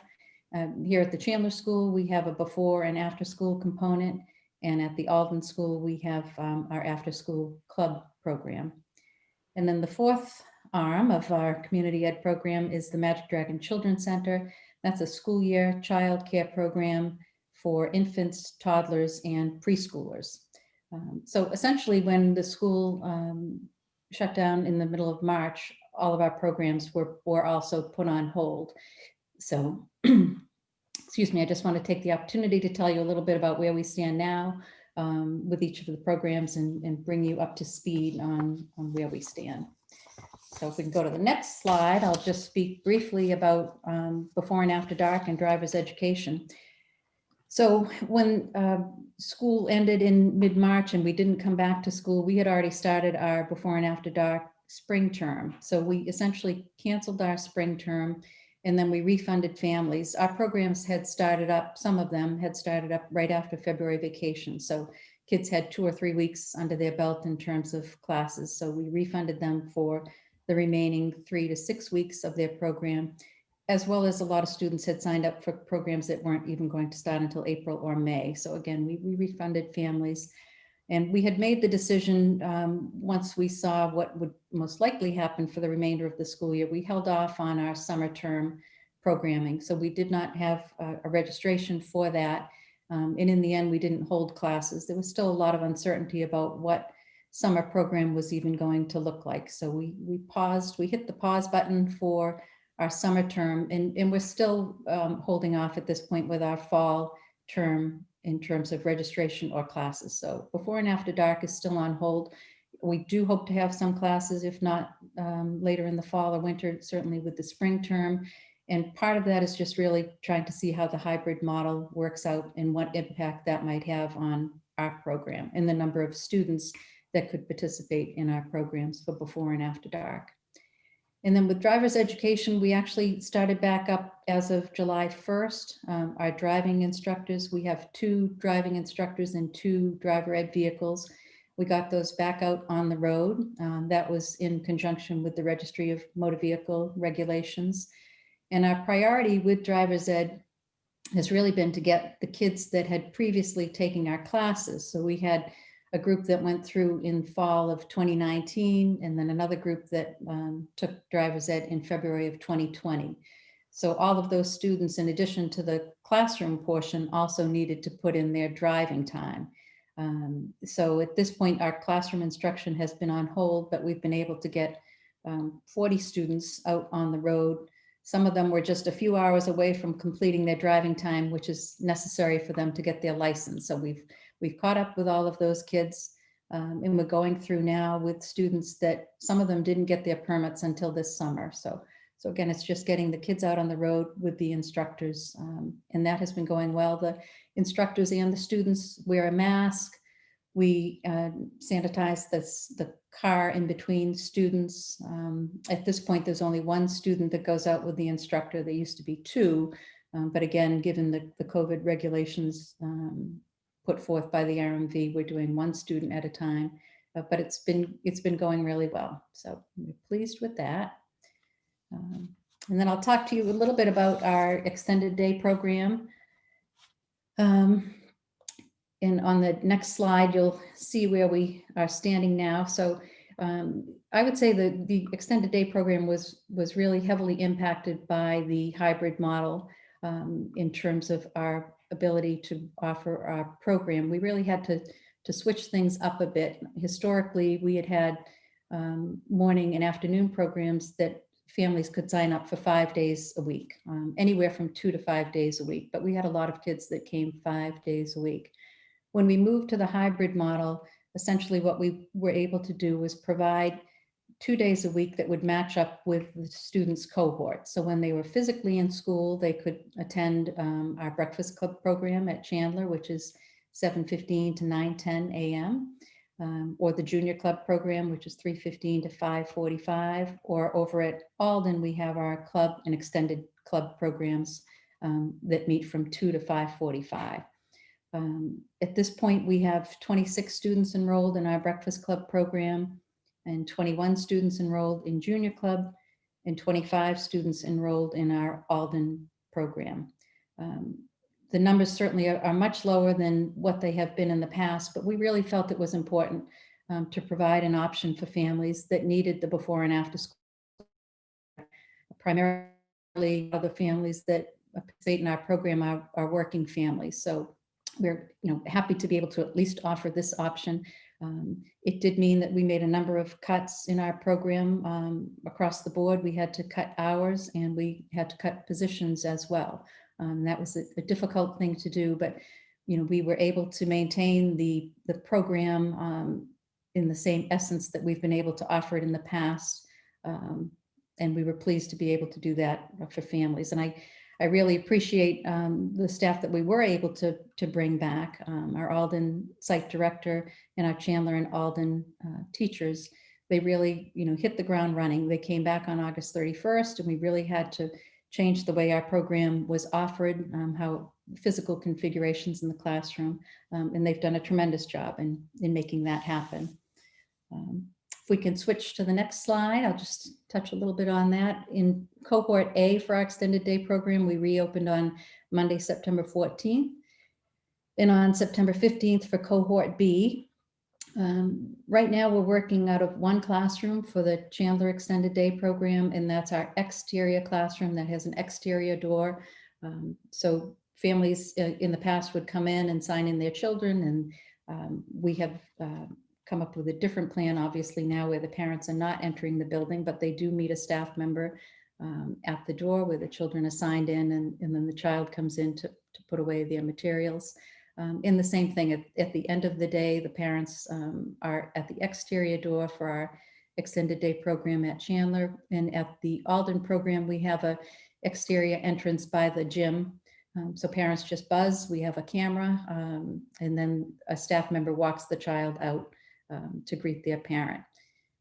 Here at the Chandler School, we have a before and after school component. And at the Alden School, we have our after school club program. And then the fourth arm of our community ed program is the Magic Dragon Children's Center. That's a school year child care program for infants, toddlers, and preschoolers. So essentially, when the school shut down in the middle of March, all of our programs were also put on hold. So, excuse me, I just want to take the opportunity to tell you a little bit about where we stand now with each of the programs and bring you up to speed on where we stand. So if we can go to the next slide, I'll just speak briefly about Before and After Dark and driver's education. So when school ended in mid-March and we didn't come back to school, we had already started our Before and After Dark spring term. So we essentially canceled our spring term, and then we refunded families. Our programs had started up, some of them had started up right after February vacation. So kids had 2 or 3 weeks under their belt in terms of classes. So we refunded them for the remaining 3 to 6 weeks of their program, as well as a lot of students had signed up for programs that weren't even going to start until April or May. So again, we refunded families. And we had made the decision once we saw what would most likely happen for the remainder of the school year, we held off on our summer term programming. So we did not have a registration for that. And in the end, we didn't hold classes. There was still a lot of uncertainty about what summer program was even going to look like. So we paused, we hit the pause button for our summer term, and we're still holding off at this point with our fall term in terms of registration or classes. So Before and After Dark is still on hold. We do hope to have some classes, if not later in the fall or winter, certainly with the spring term. And part of that is just really trying to see how the hybrid model works out and what impact that might have on our program and the number of students that could participate in our programs for before and after dark. And then with driver's education, we actually started back up as of July 1st. Our driving instructors, we have 2 driving instructors and 2 driver ed vehicles. We got those back out on the road. That was in conjunction with the Registry of Motor Vehicle Regulations. And our priority with driver's ed has really been to get the kids that had previously taken our classes. So we had a group that went through in fall of 2019, and then another group that took driver's ed in February of 2020. So all of those students, in addition to the classroom portion, also needed to put in their driving time. So at this point, our classroom instruction has been on hold, but we've been able to get 40 students out on the road. Some of them were just a few hours away from completing their driving time, which is necessary for them to get their license. So we've caught up with all of those kids, and we're going through now with students that some of them didn't get their permits until this summer. So again, it's just getting the kids out on the road with the instructors, and that has been going well. The instructors and the students wear a mask. We sanitize the car in between students. At this point, there's only 1 student that goes out with the instructor. There used to be 2, but again, given the COVID regulations put forth by the RMV, we're doing 1 student at a time, but it's been going really well. So we're pleased with that. And then I'll talk to you a little bit about our extended day program. And on the next slide, you'll see where we are standing now. So I would say that the extended day program was really heavily impacted by the hybrid model in terms of our ability to offer our program. We really had to switch things up a bit. Historically, we had morning and afternoon programs that families could sign up for 5 days a week, anywhere from 2 to 5 days a week. But we had a lot of kids that came 5 days a week. When we moved to the hybrid model, essentially what we were able to do was provide 2 days a week that would match up with the students' cohort. So when they were physically in school, they could attend our breakfast club program at Chandler, which is 7:15 to 9:10 a.m., or the junior club program, which is 3:15 to 5:45, or over at Alden, we have our club and extended club programs that meet from 2 to 5:45. At this point, we have 26 students enrolled in our breakfast club program and 21 students enrolled in junior club and 25 students enrolled in our Alden program. The numbers certainly are much lower than what they have been in the past, but we really felt it was important to provide an option for families that needed the before and after school. Primarily, other families that participate in our program are working families. So we're happy to be able to at least offer this option. It did mean that we made a number of cuts in our program across the board. We had to cut hours and we had to cut positions as well. That was a difficult thing to do, but we were able to maintain the program in the same essence that we've been able to offer it in the past. And we were pleased to be able to do that for families. And I really appreciate the staff that we were able to bring back, our Alden site director and our Chandler and Alden teachers. They really, hit the ground running. They came back on August 31st, and we really had to change the way our program was offered, how physical configurations in the classroom, and they've done a tremendous job in making that happen. If we can switch to the next slide, I'll just touch a little bit on that. In cohort A for our extended day program, we reopened on Monday, September 14th. And on September 15th for cohort B. Right now we're working out of one classroom for the Chandler extended day program, and that's our exterior classroom that has an exterior door. So families in the past would come in and sign in their children, and we have come up with a different plan, obviously now, where the parents are not entering the building, but they do meet a staff member at the door where the children are signed in, and then the child comes in to put away their materials. And the same thing at the end of the day, the parents are at the exterior door for our extended day program at Chandler. And at the Alden program, we have a exterior entrance by the gym. So parents just buzz, we have a camera, and then a staff member walks the child out to greet their parent.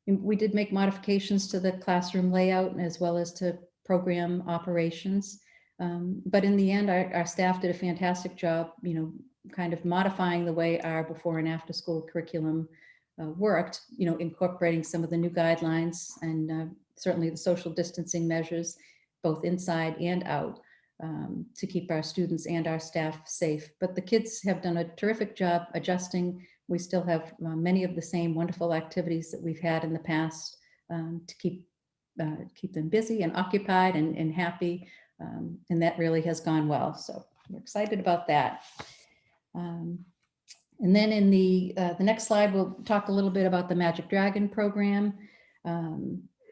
And we did make modifications to the classroom layout as well as to program operations. But in the end, our staff did a fantastic job, kind of modifying the way our before and after school curriculum worked, incorporating some of the new guidelines and certainly the social distancing measures, both inside and out, to keep our students and our staff safe. But the kids have done a terrific job adjusting. We still have many of the same wonderful activities that we've had in the past to keep them busy and occupied and happy. And that really has gone well. So we're excited about that. And then in the next slide, we'll talk a little bit about the Magic Dragon program.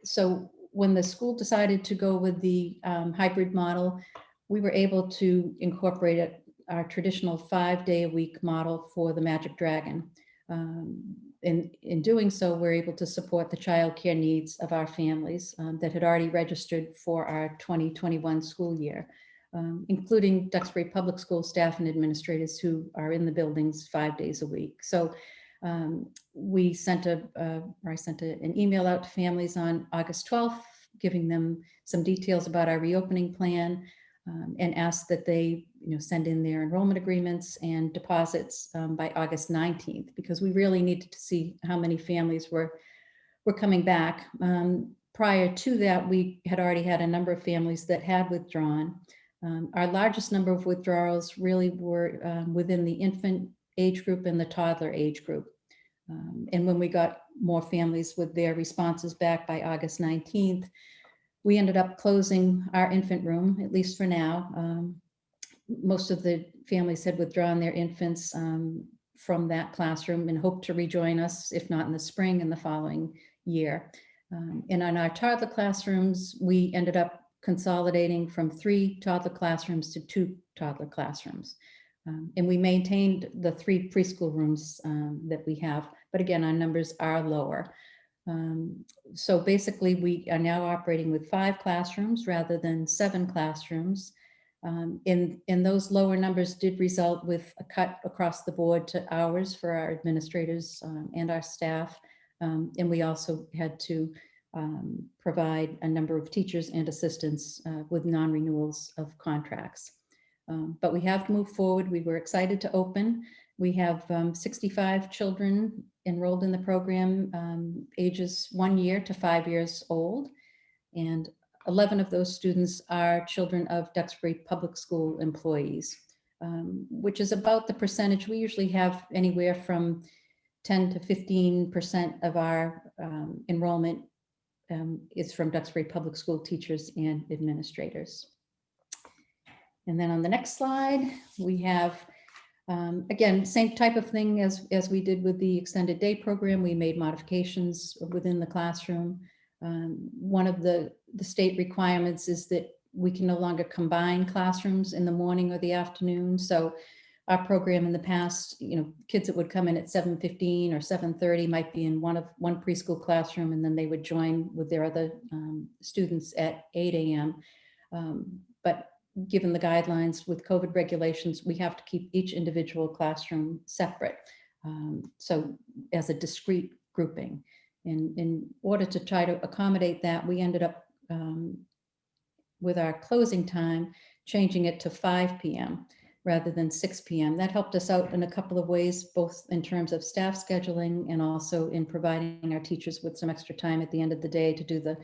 So when the school decided to go with the hybrid model, we were able to incorporate our traditional 5-day-a-week model for the Magic Dragon. In doing so, we're able to support the childcare needs of our families that had already registered for our 2021 school year, including Duxbury Public School staff and administrators who are in the buildings 5 days a week. So I sent an email out to families on August 12th, giving them some details about our reopening plan, and asked that they send in their enrollment agreements and deposits by August 19th, because we really needed to see how many families were coming back. Prior to that, we had already had a number of families that had withdrawn. Our largest number of withdrawals really were within the infant age group and the toddler age group. And when we got more families with their responses back by August 19th, we ended up closing our infant room, at least for now. Most of the families had withdrawn their infants from that classroom and hoped to rejoin us, if not in the spring in the following year. And on our toddler classrooms, we ended up consolidating from 3 toddler classrooms to 2 toddler classrooms. And we maintained the 3 preschool rooms that we have, but again, our numbers are lower. So basically, we are now operating with 5 classrooms rather than 7 classrooms. And those lower numbers did result with a cut across the board to hours for our administrators and our staff. And we also had to provide a number of teachers and assistants with non-renewals of contracts. But we have moved forward. We were excited to open. We have 65 children enrolled in the program, ages 1 year to 5 years old. And 11 of those students are children of Duxbury Public School employees, which is about the percentage. We usually have anywhere from 10 to 15% of our enrollment is from Duxbury Public School teachers and administrators. And then on the next slide, we have, again, same type of thing as we did with the extended day program. We made modifications within the classroom. One of the state requirements is that we can no longer combine classrooms in the morning or the afternoon. So our program in the past, kids that would come in at 7:15 or 7:30 might be in one preschool classroom, and then they would join with their other students at 8 a.m. But given the guidelines with COVID regulations, we have to keep each individual classroom separate. So as a discrete grouping. In order to try to accommodate that, we ended up with our closing time, changing it to 5 p.m. rather than 6 p.m. That helped us out in a couple of ways, both in terms of staff scheduling and also in providing our teachers with some extra time at the end of the day to do the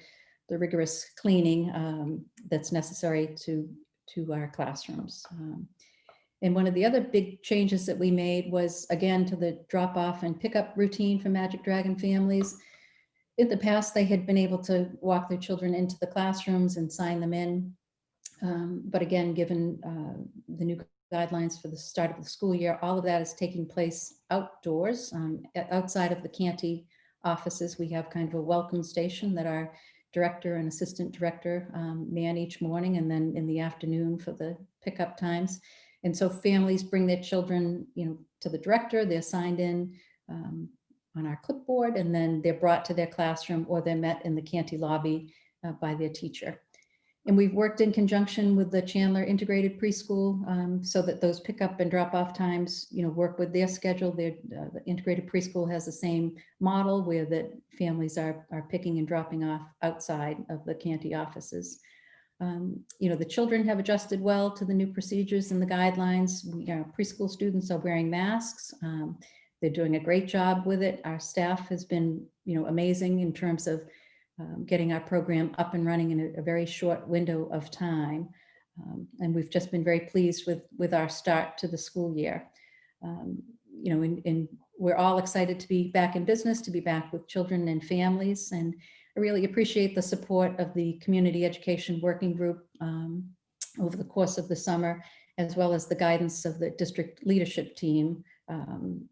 rigorous cleaning that's necessary to our classrooms. And one of the other big changes that we made was, again, to the drop off and pickup routine for Magic Dragon families. In the past, they had been able to walk their children into the classrooms and sign them in. But again, given the new guidelines for the start of the school year, all of that is taking place outdoors. Outside of the Canty offices, we have kind of a welcome station that our director and assistant director man each morning, and then in the afternoon for the pickup times. And so families bring their children, to the director. They're signed in on our clipboard, and then they're brought to their classroom, or they're met in the Canty lobby by their teacher. And we've worked in conjunction with the Chandler Integrated Preschool so that those pickup and drop off times, work with their schedule. The integrated preschool has the same model where that families are picking and dropping off outside of the Canty offices. The children have adjusted well to the new procedures and the guidelines. Preschool students are wearing masks. They're doing a great job with it. Our staff has been, amazing in terms of getting our program up and running in a very short window of time. And we've just been very pleased with our start to the school year. And we're all excited to be back in business, to be back with children and families. And I really appreciate the support of the Community Education Working Group over the course of the summer, as well as the guidance of the district leadership team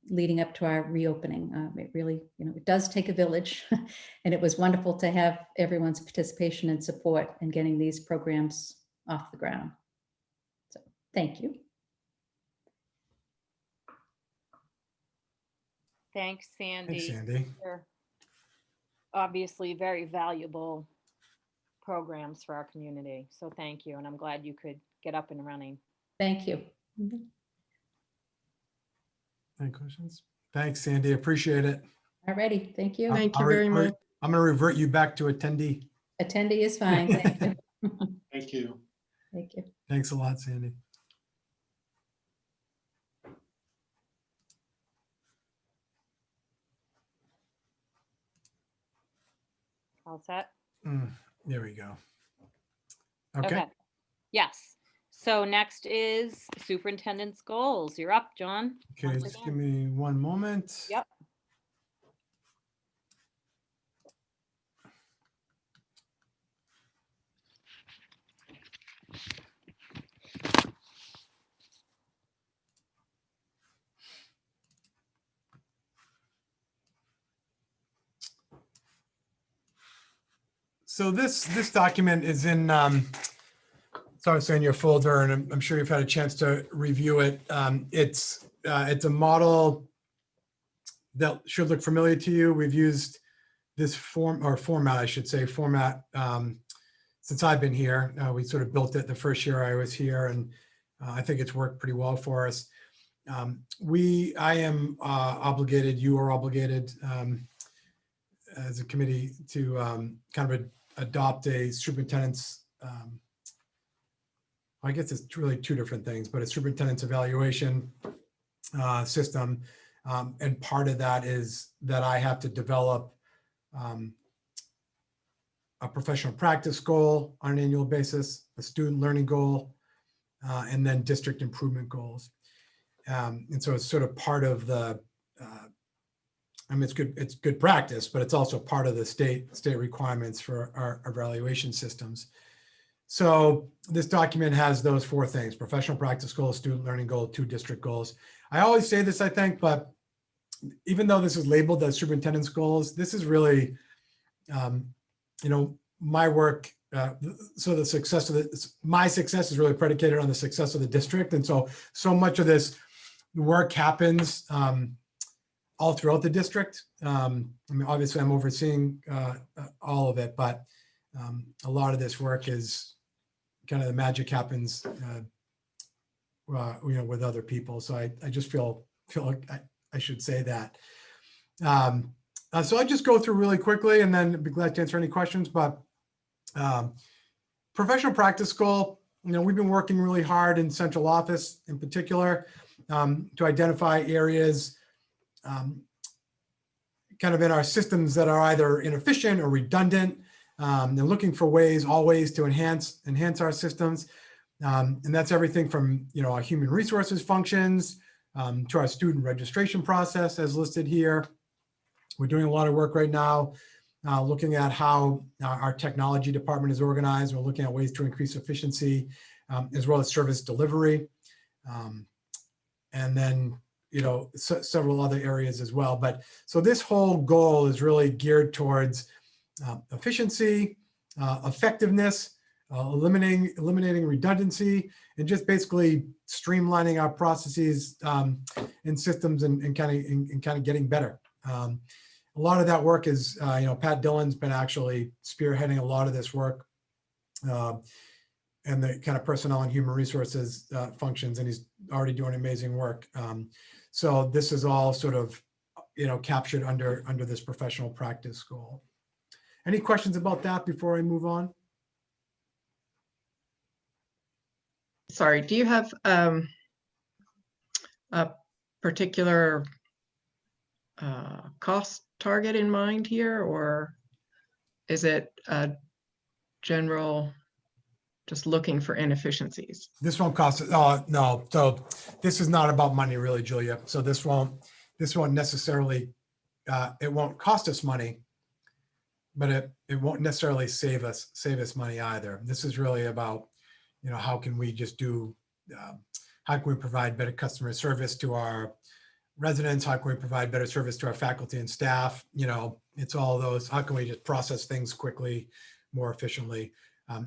leading up to our reopening. It really, it does take a village, and it was wonderful to have everyone's participation and support in getting these programs off the ground. So, thank you. Thanks, Sandy. Thanks, Sandy. They're obviously very valuable programs for our community. So thank you. And I'm glad you could get up and running. Thank you. Any questions? Thanks, Sandy. Appreciate it. All righty. Thank you. Thank you very much. I'm going to revert you back to attendee. Attendee is fine. Thank you. Thank you. Thank you. Thanks a lot, Sandy. All set? There we go. Okay. Yes. So next is superintendent's goals. You're up, John. Okay, Once just again. give me one moment. Yep. So this document is in, it's obviously in your folder, and I'm sure you've had a chance to review it. It's a model that should look familiar to you. We've used this format, I should say, since I've been here. We sort of built it the first year I was here, and I think it's worked pretty well for us. I am obligated, you are obligated as a committee to kind of adopt a superintendent's, I guess it's really two different things, but a superintendent's evaluation system. And part of that is that I have to develop a professional practice goal on an annual basis, a student learning goal, and then district improvement goals. And so it's sort of part of the, I mean, it's good practice, but it's also part of the state requirements for our evaluation systems. So this document has those four things: professional practice goal, student learning goal, 2 district goals. I always say this, I think, but even though this is labeled as superintendent's goals, this is really, my work. So the success of my success is really predicated on the success of the district. And so much of this work happens all throughout the district. I mean, obviously I'm overseeing all of it, but a lot of this work is kind of the magic happens, with other people. So I just feel like I should say that. So I'll just go through really quickly and then be glad to answer any questions. But professional practice goal, we've been working really hard in central office in particular to identify areas kind of in our systems that are either inefficient or redundant, and looking for ways always to enhance our systems. And that's everything from, our human resources functions to our student registration process as listed here. We're doing a lot of work right now looking at how our technology department is organized. We're looking at ways to increase efficiency as well as service delivery. And then, several other areas as well. But so this whole goal is really geared towards efficiency, effectiveness, eliminating redundancy, and just basically streamlining our processes and systems and kind of getting better. A lot of that work is, Pat Dillon's been actually spearheading a lot of this work and the kind of personnel and human resources functions, and he's already doing amazing work. So this is all sort of, captured under this professional practice goal. Any questions about that before I move on? Sorry, do you have a particular cost target in mind here, or is it a general, just looking for inefficiencies? This won't cost, oh, no. So this is not about money really, Julia. So this won't necessarily, it won't cost us money, but it won't necessarily save us money either. This is really about, how can we just do, how can we provide better customer service to our residents? How can we provide better service to our faculty and staff? It's all those, how can we just process things quickly, more efficiently?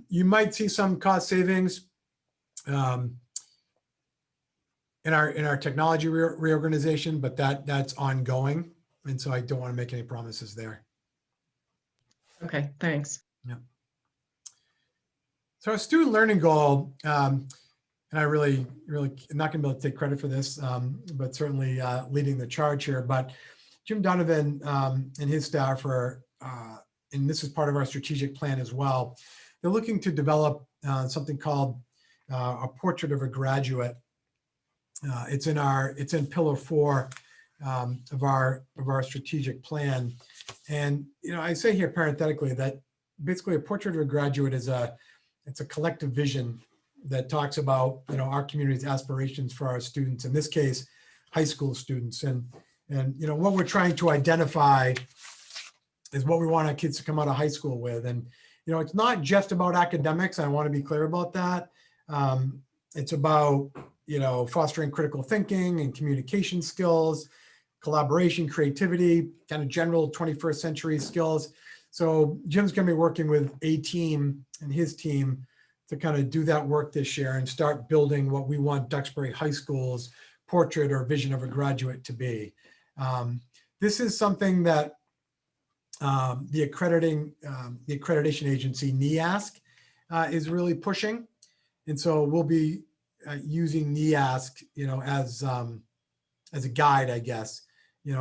You might see some cost savings in our technology reorganization, but that's ongoing. And so I don't want to make any promises there. Okay, thanks. Yeah. So our student learning goal, and I really am not going to be able to take credit for this, but certainly leading the charge here. But Jim Donovan and his staff are, and this is part of our strategic plan as well, they're looking to develop something called a portrait of a graduate. It's in pillar 4 of our strategic plan. And, I say here parenthetically that basically a portrait of a graduate is it's a collective vision that talks about, our community's aspirations for our students, in this case, high school students. And what we're trying to identify is what we want our kids to come out of high school with. And, it's not just about academics. I want to be clear about that. It's about, fostering critical thinking and communication skills, collaboration, creativity, kind of general 21st century skills. So Jim's going to be working with a team and his team to kind of do that work this year and start building what we want Duxbury High School's portrait or vision of a graduate to be. This is something that the accreditation agency, NEASC, is really pushing. And so we'll be using NEASC, as a guide, I guess,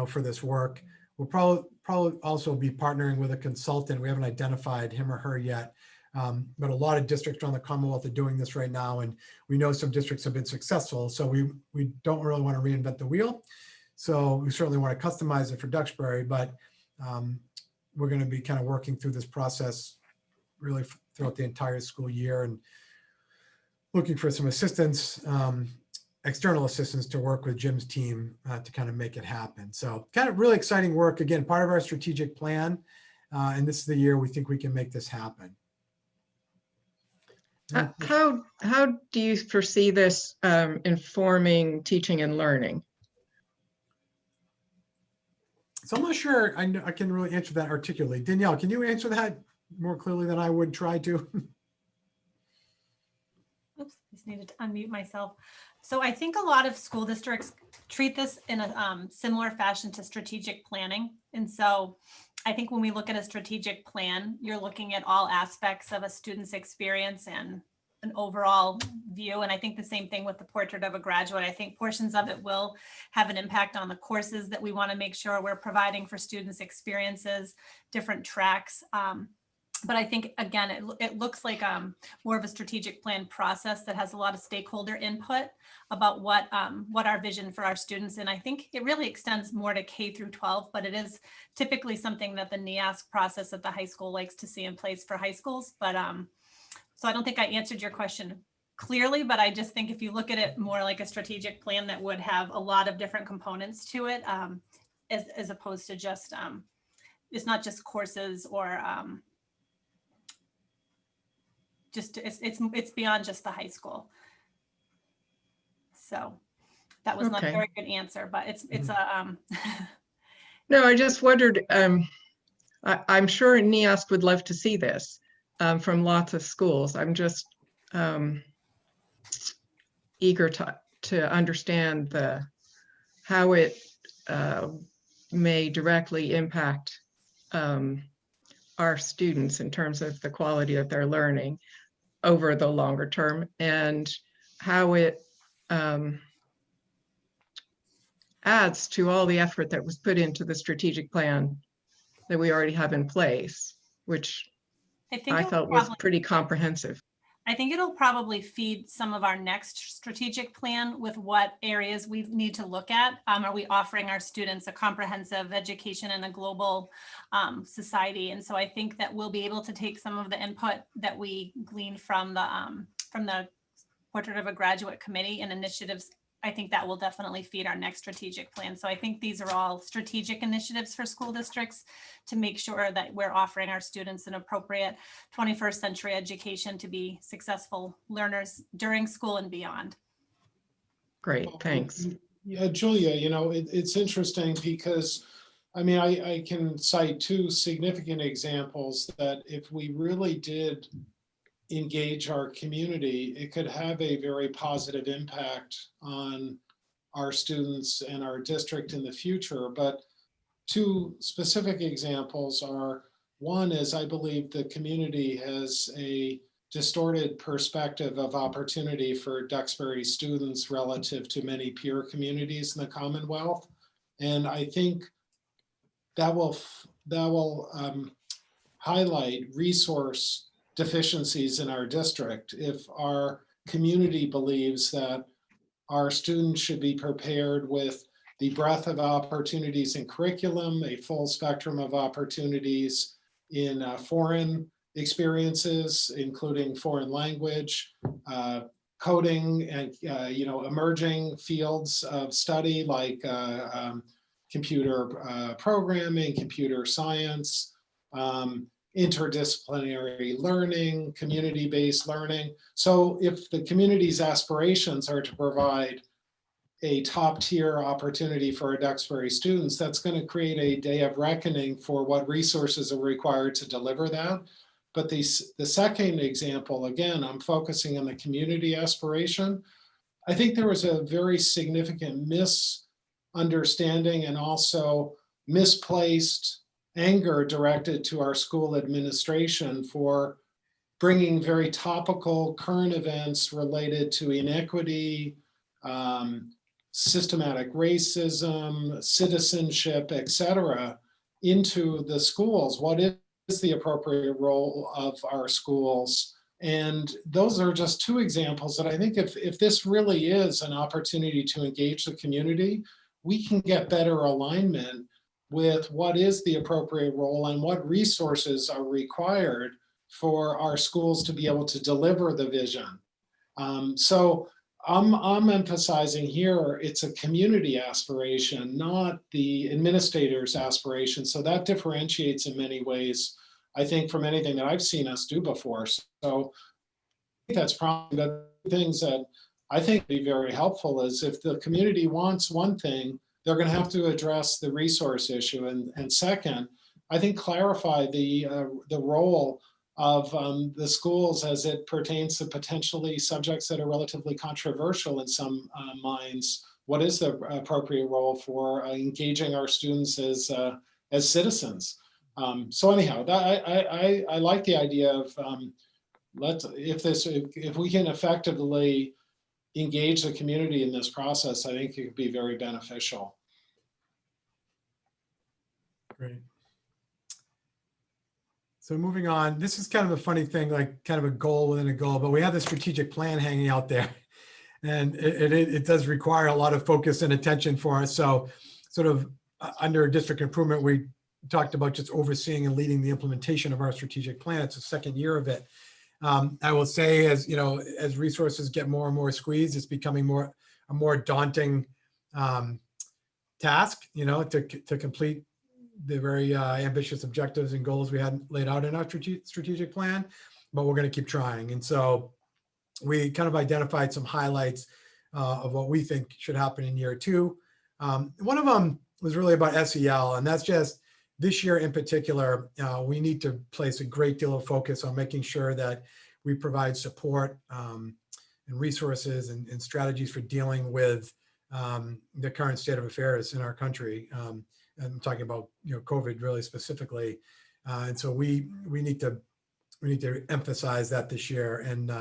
for this work. We'll probably also be partnering with a consultant. We haven't identified him or her yet, but a lot of districts around the Commonwealth are doing this right now, and we know some districts have been successful. So we don't really want to reinvent the wheel. So we certainly want to customize it for Duxbury, but we're going to be kind of working through this process really throughout the entire school year and looking for some assistance, external assistance to work with Jim's team to kind of make it happen. So kind of really exciting work. Again, part of our strategic plan. And this is the year we think we can make this happen. How do you foresee this informing teaching and learning? So I'm not sure I can really answer that articulately. Danielle, can you answer that more clearly than I would try to? Oops, just needed to unmute myself. So I think a lot of school districts treat this in a similar fashion to strategic planning. And so I think when we look at a strategic plan, you're looking at all aspects of a student's experience and an overall view. And I think the same thing with the portrait of a graduate. I think portions of it will have an impact on the courses that we want to make sure we're providing for students' experiences, different tracks. But I think, again, it looks like more of a strategic plan process that has a lot of stakeholder input about what our vision for our students. And I think it really extends more to K through 12, but it is typically something that the NEASC process at the high school likes to see in place for high schools. But so I don't think I answered your question clearly, but I just think if you look at it more like a strategic plan that would have a lot of different components to it, as opposed to just, it's not just courses or just it's beyond just the high school. So that was not a very good answer, but it's a No, I just wondered, I'm sure NEASC would love to see this from lots of schools. I'm just eager to understand how it may directly impact our our students in terms of the quality of their learning over the longer term, and how it adds to all the effort that was put into the strategic plan that we already have in place, which I felt was pretty comprehensive. I think it'll probably feed some of our next strategic plan with what areas we need to look at. Are we offering our students a comprehensive education in a global society? And so I think that we'll be able to take some of the input that we gleaned from the Portrait of a Graduate Committee and initiatives. I think that will definitely feed our next strategic plan. So I think these are all strategic initiatives for school districts to make sure that we're offering our students an appropriate 21st century education to be successful learners during school and beyond. Great, thanks. Yeah, Julia, you know, it's interesting because, I mean, I can cite two significant examples that if we really did engage our community, it could have a very positive impact on our students and our district in the future. But two specific examples are, one is I believe the community has a distorted perspective of opportunity for Duxbury students relative to many peer communities in the Commonwealth. And I think that will highlight resource deficiencies in our district. If our community believes that our students should be prepared with the breadth of opportunities in curriculum, a full spectrum of opportunities in foreign experiences, including foreign language, coding, and emerging fields of study like computer programming, computer science, interdisciplinary learning, community-based learning. So if the community's aspirations are to provide a top-tier opportunity for our Duxbury students, that's going to create a day of reckoning for what resources are required to deliver that. But the second example, again, I'm focusing on the community aspiration. I think there was a very significant misunderstanding and also misplaced anger directed to our school administration for bringing very topical current events related to inequity, systematic racism, citizenship, etc., into the schools. What is the appropriate role of our schools? And those are just two examples that I think if this really is an opportunity to engage the community, we can get better alignment with what is the appropriate role and what resources are required for our schools to be able to deliver the vision. So I'm emphasizing here, it's a community aspiration, not the administrator's aspiration. So that differentiates in many ways, I think, from anything that I've seen us do before. So I think that's probably the things that I think would be very helpful is if the community wants one thing, they're going to have to address the resource issue. And second, I think clarify the role of the schools as it pertains to potentially subjects that are relatively controversial in some minds. What is the appropriate role for engaging our students as citizens? So anyhow, I like the idea of if we can effectively engage the community in this process, I think it could be very beneficial. Great. So moving on, this is kind of a funny thing, like kind of a goal within a goal, but we have the strategic plan hanging out there, and it does require a lot of focus and attention for us. So sort of under district improvement, we talked about just overseeing and leading the implementation of our strategic plan. It's the second year of it. I will say, as you know, as resources get more and more squeezed, it's becoming a more daunting task, you know, to complete the very ambitious objectives and goals we had laid out in our strategic plan, but we're going to keep trying. And so we kind of identified some highlights of what we think should happen in year two. One of them was really about SEL, and that's just this year in particular, we need to place a great deal of focus on making sure that we provide support and resources and strategies for dealing with the current state of affairs in our country. I'm talking about, you know, COVID really specifically. And so we need to emphasize that this year and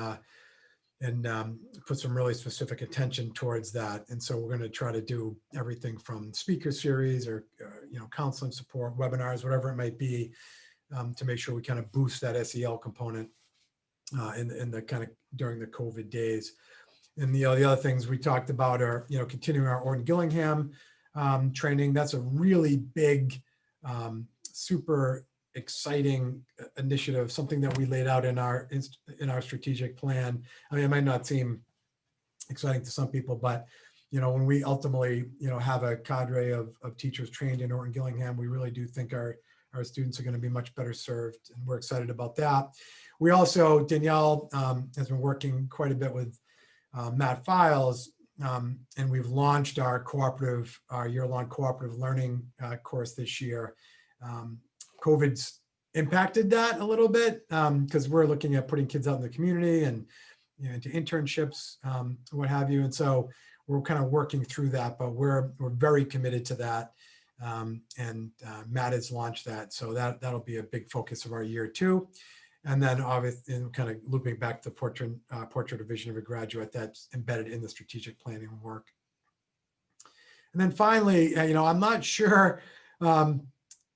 put some really specific attention towards that. And so we're going to try to do everything from speaker series or counseling support, webinars, whatever it might be, to make sure we kind of boost that SEL component in the kind of during the COVID days. And the other things we talked about are continuing our Orton Gillingham training. That's a really big, super exciting initiative, something that we laid out in our strategic plan. I mean, it might not seem exciting to some people, but when we ultimately have a cadre of teachers trained in Orton Gillingham, we really do think our students are going to be much better served, and we're excited about that. We also, Danielle has been working quite a bit with Matt Files, and we've launched our year-long cooperative learning course this year. COVID's impacted that a little bit because we're looking at putting kids out in the community and into internships, what have you. And so we're kind of working through that, but we're very committed to that. And Matt has launched that. So that'll be a big focus of our year too. And then obviously kind of looping back to portrait of vision of a graduate that's embedded in the strategic planning work. And then finally, I'm not sure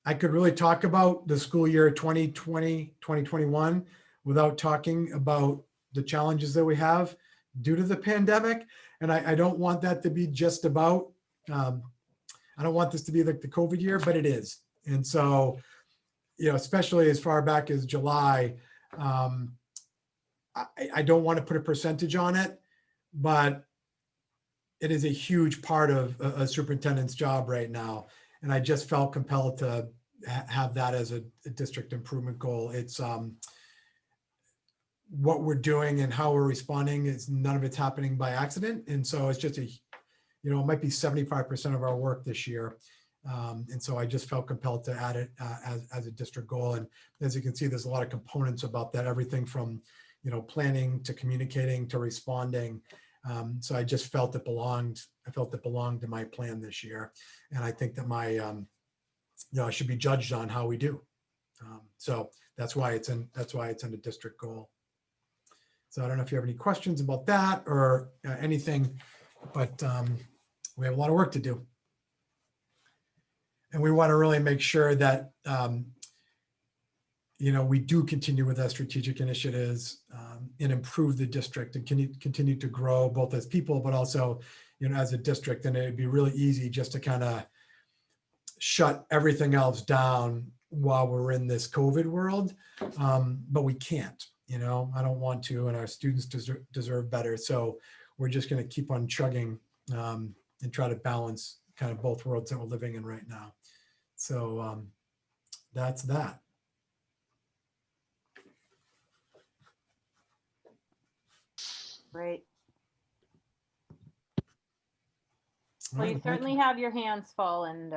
I could really talk about the school year 2020, 2021 without talking about the challenges that we have due to the pandemic. And I don't want that to be just about, I don't want this to be like the COVID year, but it is. And so, especially as far back as July, I don't want to put a percentage on it, but it is a huge part of a superintendent's job right now. And I just felt compelled to have that as a district improvement goal. It's what we're doing and how we're responding is none of it's happening by accident. And so it's just it might be 75% of our work this year. And so I just felt compelled to add it as a district goal. And as you can see, there's a lot of components about that, everything from, planning to communicating to responding. So I just felt it belonged. I felt it belonged to my plan this year. And I think that I should be judged on how we do. So that's why it's in a district goal. So I don't know if you have any questions about that or anything, but we have a lot of work to do. And we want to really make sure that, we do continue with our strategic initiatives and improve the district and continue to grow both as people, but also, as a district. And it'd be really easy just to kind of shut everything else down while we're in this COVID world. But we can't, I don't want to, and our students deserve better. So we're just going to keep on chugging and try to balance kind of both worlds that we're living in right now. So that's that. Great. Well, you certainly have your hands full, and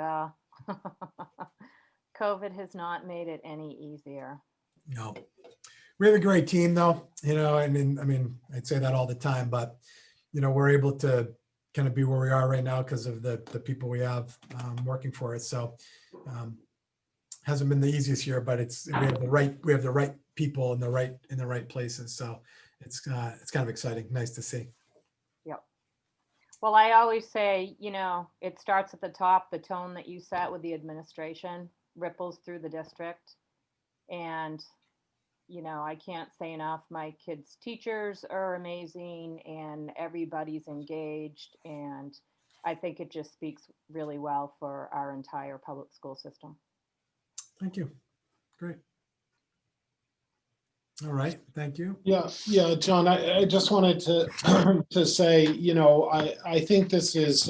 COVID has not made it any easier. No, we have a great team though, I'd say that all the time, but, we're able to kind of be where we are right now because of the people we have working for us. So hasn't been the easiest year, but we have the right people in the right places. So it's kind of exciting. Nice to see. Yep. Well, I always say, it starts at the top. The tone that you set with the administration ripples through the district. And, I can't say enough. My kids' teachers are amazing and everybody's engaged. And I think it just speaks really well for our entire public school system. Thank you. Great. All right. Thank you. Yeah, John, I just wanted to to say, I think this is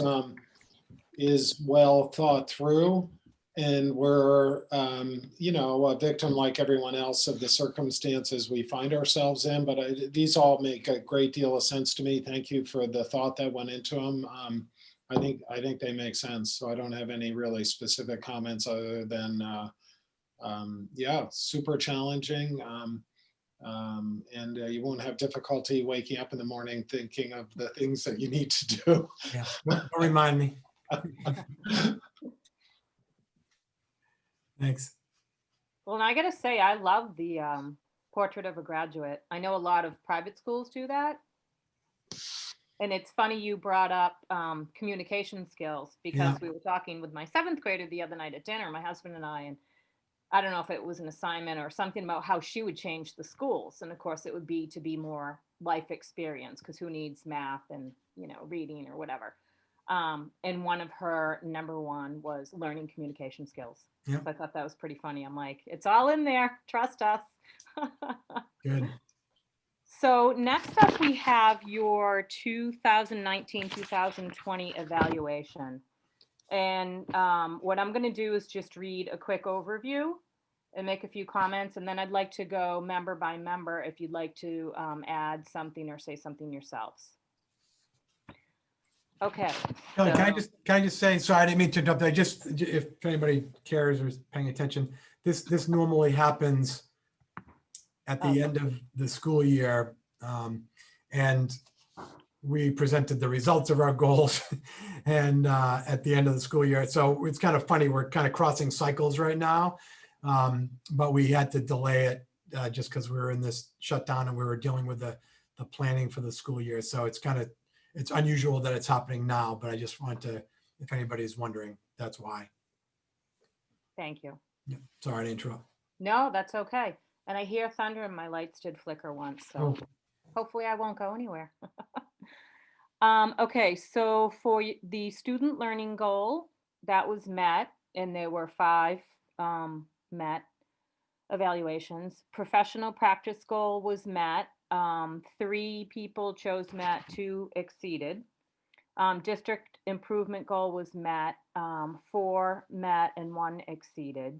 well thought through, and we're a victim like everyone else of the circumstances we find ourselves in. But these all make a great deal of sense to me. Thank you for the thought that went into them. I think they make sense. So I don't have any really specific comments other than super challenging. And you won't have difficulty waking up in the morning thinking of the things that you need to do. Yeah, don't remind me. Thanks. Well, and I gotta say, I love the portrait of a graduate. I know a lot of private schools do that. And it's funny you brought up communication skills, because we were talking with my 7th grader the other night at dinner, my husband and I don't know if it was an assignment or something about how she would change the schools. And of course it would be to be more life experience, because who needs math and, reading or whatever. And one of her number 1 was learning communication skills. Yep. So I thought that was pretty funny. I'm like, it's all in there. Trust us. Good. So next up, we have your 2019-2020 evaluation. And what I'm going to do is just read a quick overview and make a few comments. And then I'd like to go member by member if you'd like to add something or say something yourselves. Okay. Kelly, so- can I just say, sorry, I didn't mean to interrupt. If anybody cares or is paying attention, this normally happens at the end of the school year. And we presented the results of our goals and at the end of the school year. So it's kind of funny, we're kind of crossing cycles right now. But we had to delay it just because we were in this shutdown and we were dealing with the planning for the school year. So it's unusual that it's happening now, but I just wanted to, if anybody's wondering, that's why. Thank you. Yeah, sorry to interrupt. No, that's okay. And I hear thunder and my lights did flicker once. So hopefully I won't go anywhere. Okay, so for the student learning goal, that was met, and there were 5 met evaluations. Professional practice goal was met. 3 people chose met, 2 exceeded. District improvement goal was met. 4 met and 1 exceeded.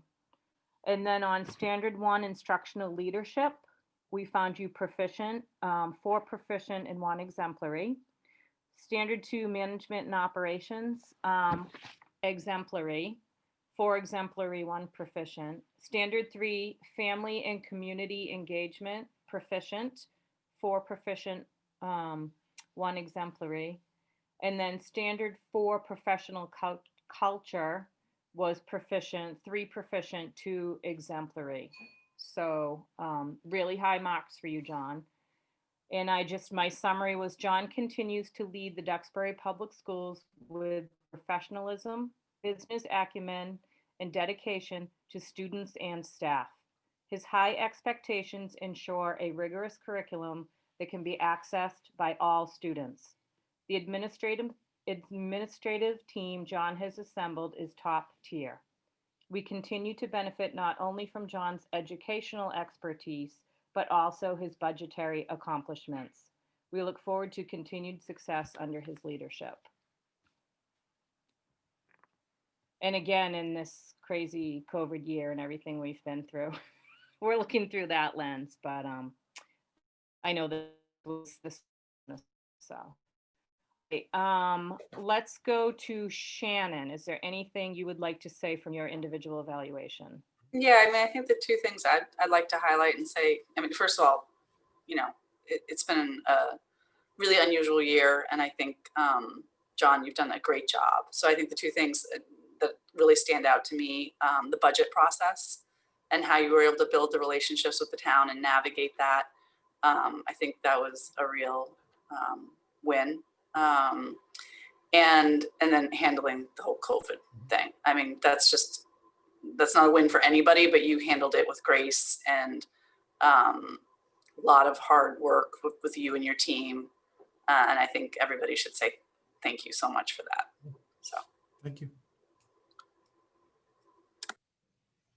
And then on standard 1 instructional leadership, we found you proficient, 4 proficient and 1 exemplary. Standard 2 management and operations, exemplary, 4 exemplary, 1 proficient. Standard 3 family and community engagement, proficient, 4 proficient, 1 exemplary. And then standard 4 professional culture was proficient, 3 proficient, 2 exemplary. So really high marks for you, John. And my summary was, John continues to lead the Duxbury Public Schools with professionalism, business acumen, and dedication to students and staff. His high expectations ensure a rigorous curriculum that can be accessed by all students. The administrative team John has assembled is top tier. We continue to benefit not only from John's educational expertise, but also his budgetary accomplishments. We look forward to continued success under his leadership. And again, in this crazy COVID year and everything we've been through, we're looking through that lens, but I know that was this, so. Okay, let's go to Shannon. Is there anything you would like to say from your individual evaluation? Yeah, I think the 2 things I'd like to highlight and say, first of all, it's been a really unusual year. And I think, John, you've done a great job. So I think the 2 things that really stand out to me, the budget process and how you were able to build the relationships with the town and navigate that. I think that was a real win. And then handling the whole COVID thing. That's not a win for anybody, but you handled it with grace and a lot of hard work with you and your team. And I think everybody should say thank you so much for that. So Thank you.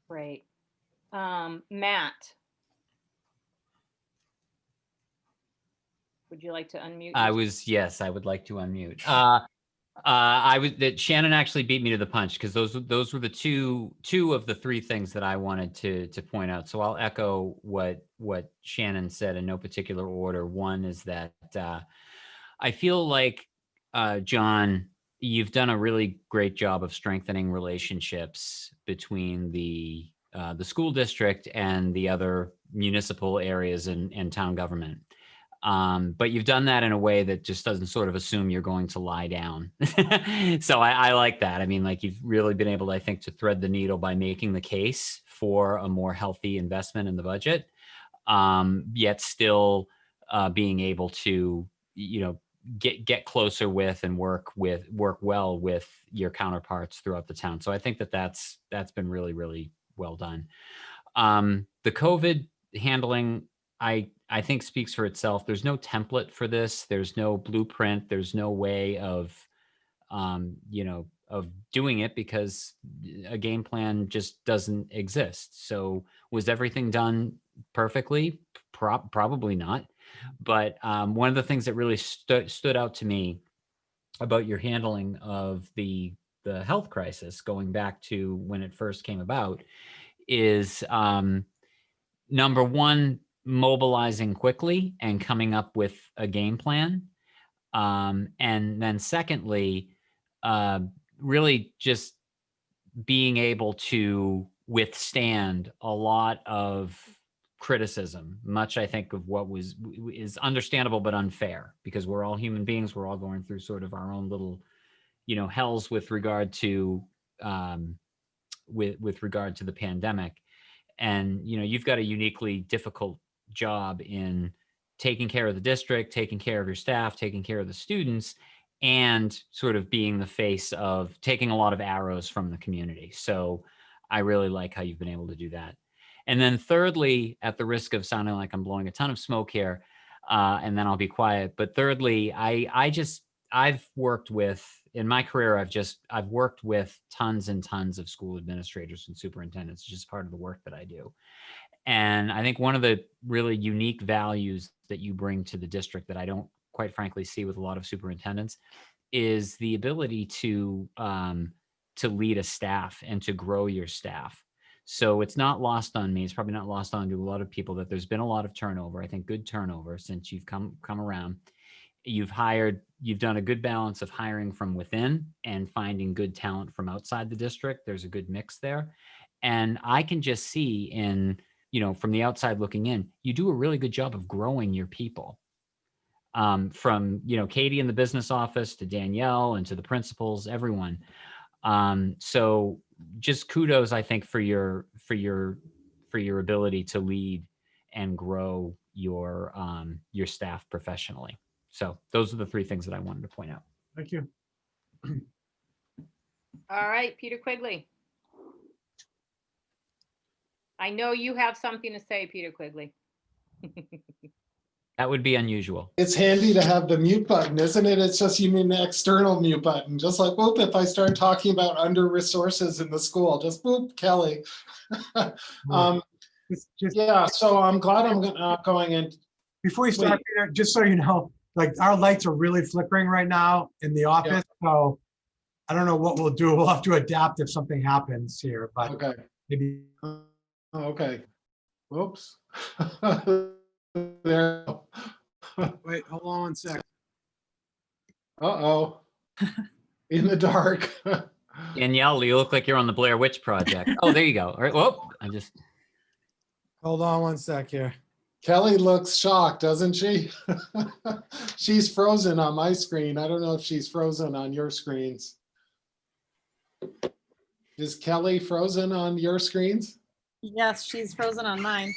Great. Matt, would you like to unmute? Yes, I would like to unmute. That Shannon actually beat me to the punch, because those were the two of the 3 things that I wanted to point out. So I'll echo what Shannon said in no particular order. One is that I feel like, John, you've done a really great job of strengthening relationships between the school district and the other municipal areas and town government. But you've done that in a way that just doesn't sort of assume you're going to lie down. So I like that. I mean, like, you've really been able, I think, to thread the needle by making the case for a more healthy investment in the budget, yet still being able to, get closer with and work well with your counterparts throughout the town. So I think that's been really, really well done. The COVID handling, I think, speaks for itself. There's no template for this. There's no blueprint. There's no way of doing it, because a game plan just doesn't exist. So was everything done perfectly? Probably not. But one of the things that really stood out to me about your handling of the health crisis, going back to when it first came about, is number one, mobilizing quickly and coming up with a game plan. And then secondly, really just being able to withstand a lot of criticism, much, I think, of what is understandable but unfair, because we're all human beings. We're all going through sort of our own little, hells with regard to with regard to the pandemic. And you've got a uniquely difficult job in taking care of the district, taking care of your staff, taking care of the students, and sort of being the face of taking a lot of arrows from the community. So I really like how you've been able to do that. And then thirdly, at the risk of sounding like I'm blowing a ton of smoke here, and then I'll be quiet, but thirdly, I've worked with, in my career, I've worked with tons and tons of school administrators and superintendents. It's just part of the work that I do. And I think one of the really unique values that you bring to the district that I don't, quite frankly, see with a lot of superintendents is the ability to lead a staff and to grow your staff. So it's not lost on me. It's probably not lost on to a lot of people that there's been a lot of turnover. I think good turnover since you've come around. You've done a good balance of hiring from within and finding good talent from outside the district. There's a good mix there. And I can just see from the outside looking in, you do a really good job of growing your people. From, Katie in the business office to Danielle and to the principals, everyone. So just kudos, I think, for your ability to lead and grow your staff professionally. So those are the three things that I wanted to point out. Thank you. All right, Peter Quigley. I know you have something to say, Peter Quigley. That would be unusual. It's handy to have the mute button, isn't it? It's just, you mean the external mute button, just like, whoop, if I start talking about under resources in the school, just whoop, Kelly. Yeah, so I'm glad I'm going in. Before you start, Peter, just so you know, like, our lights are really flickering right now in the office. Yeah. So I don't know what we'll do. We'll have to adapt if something happens here, but okay. Maybe. Okay. Whoops. There. Wait, hold on one sec. Uh-oh. In the dark. Danielle, you look like you're on the Blair Witch Project. Oh, there you go. All right. Whoop. Hold on one sec here. Kelly looks shocked, doesn't she? She's frozen on my screen. I don't know if she's frozen on your screens. Is Kelly frozen on your screens? Yes, she's frozen on mine.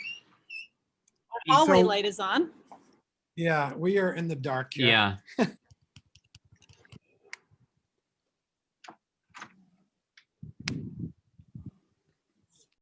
Hallway light is on. Yeah, we are in the dark here. Yeah.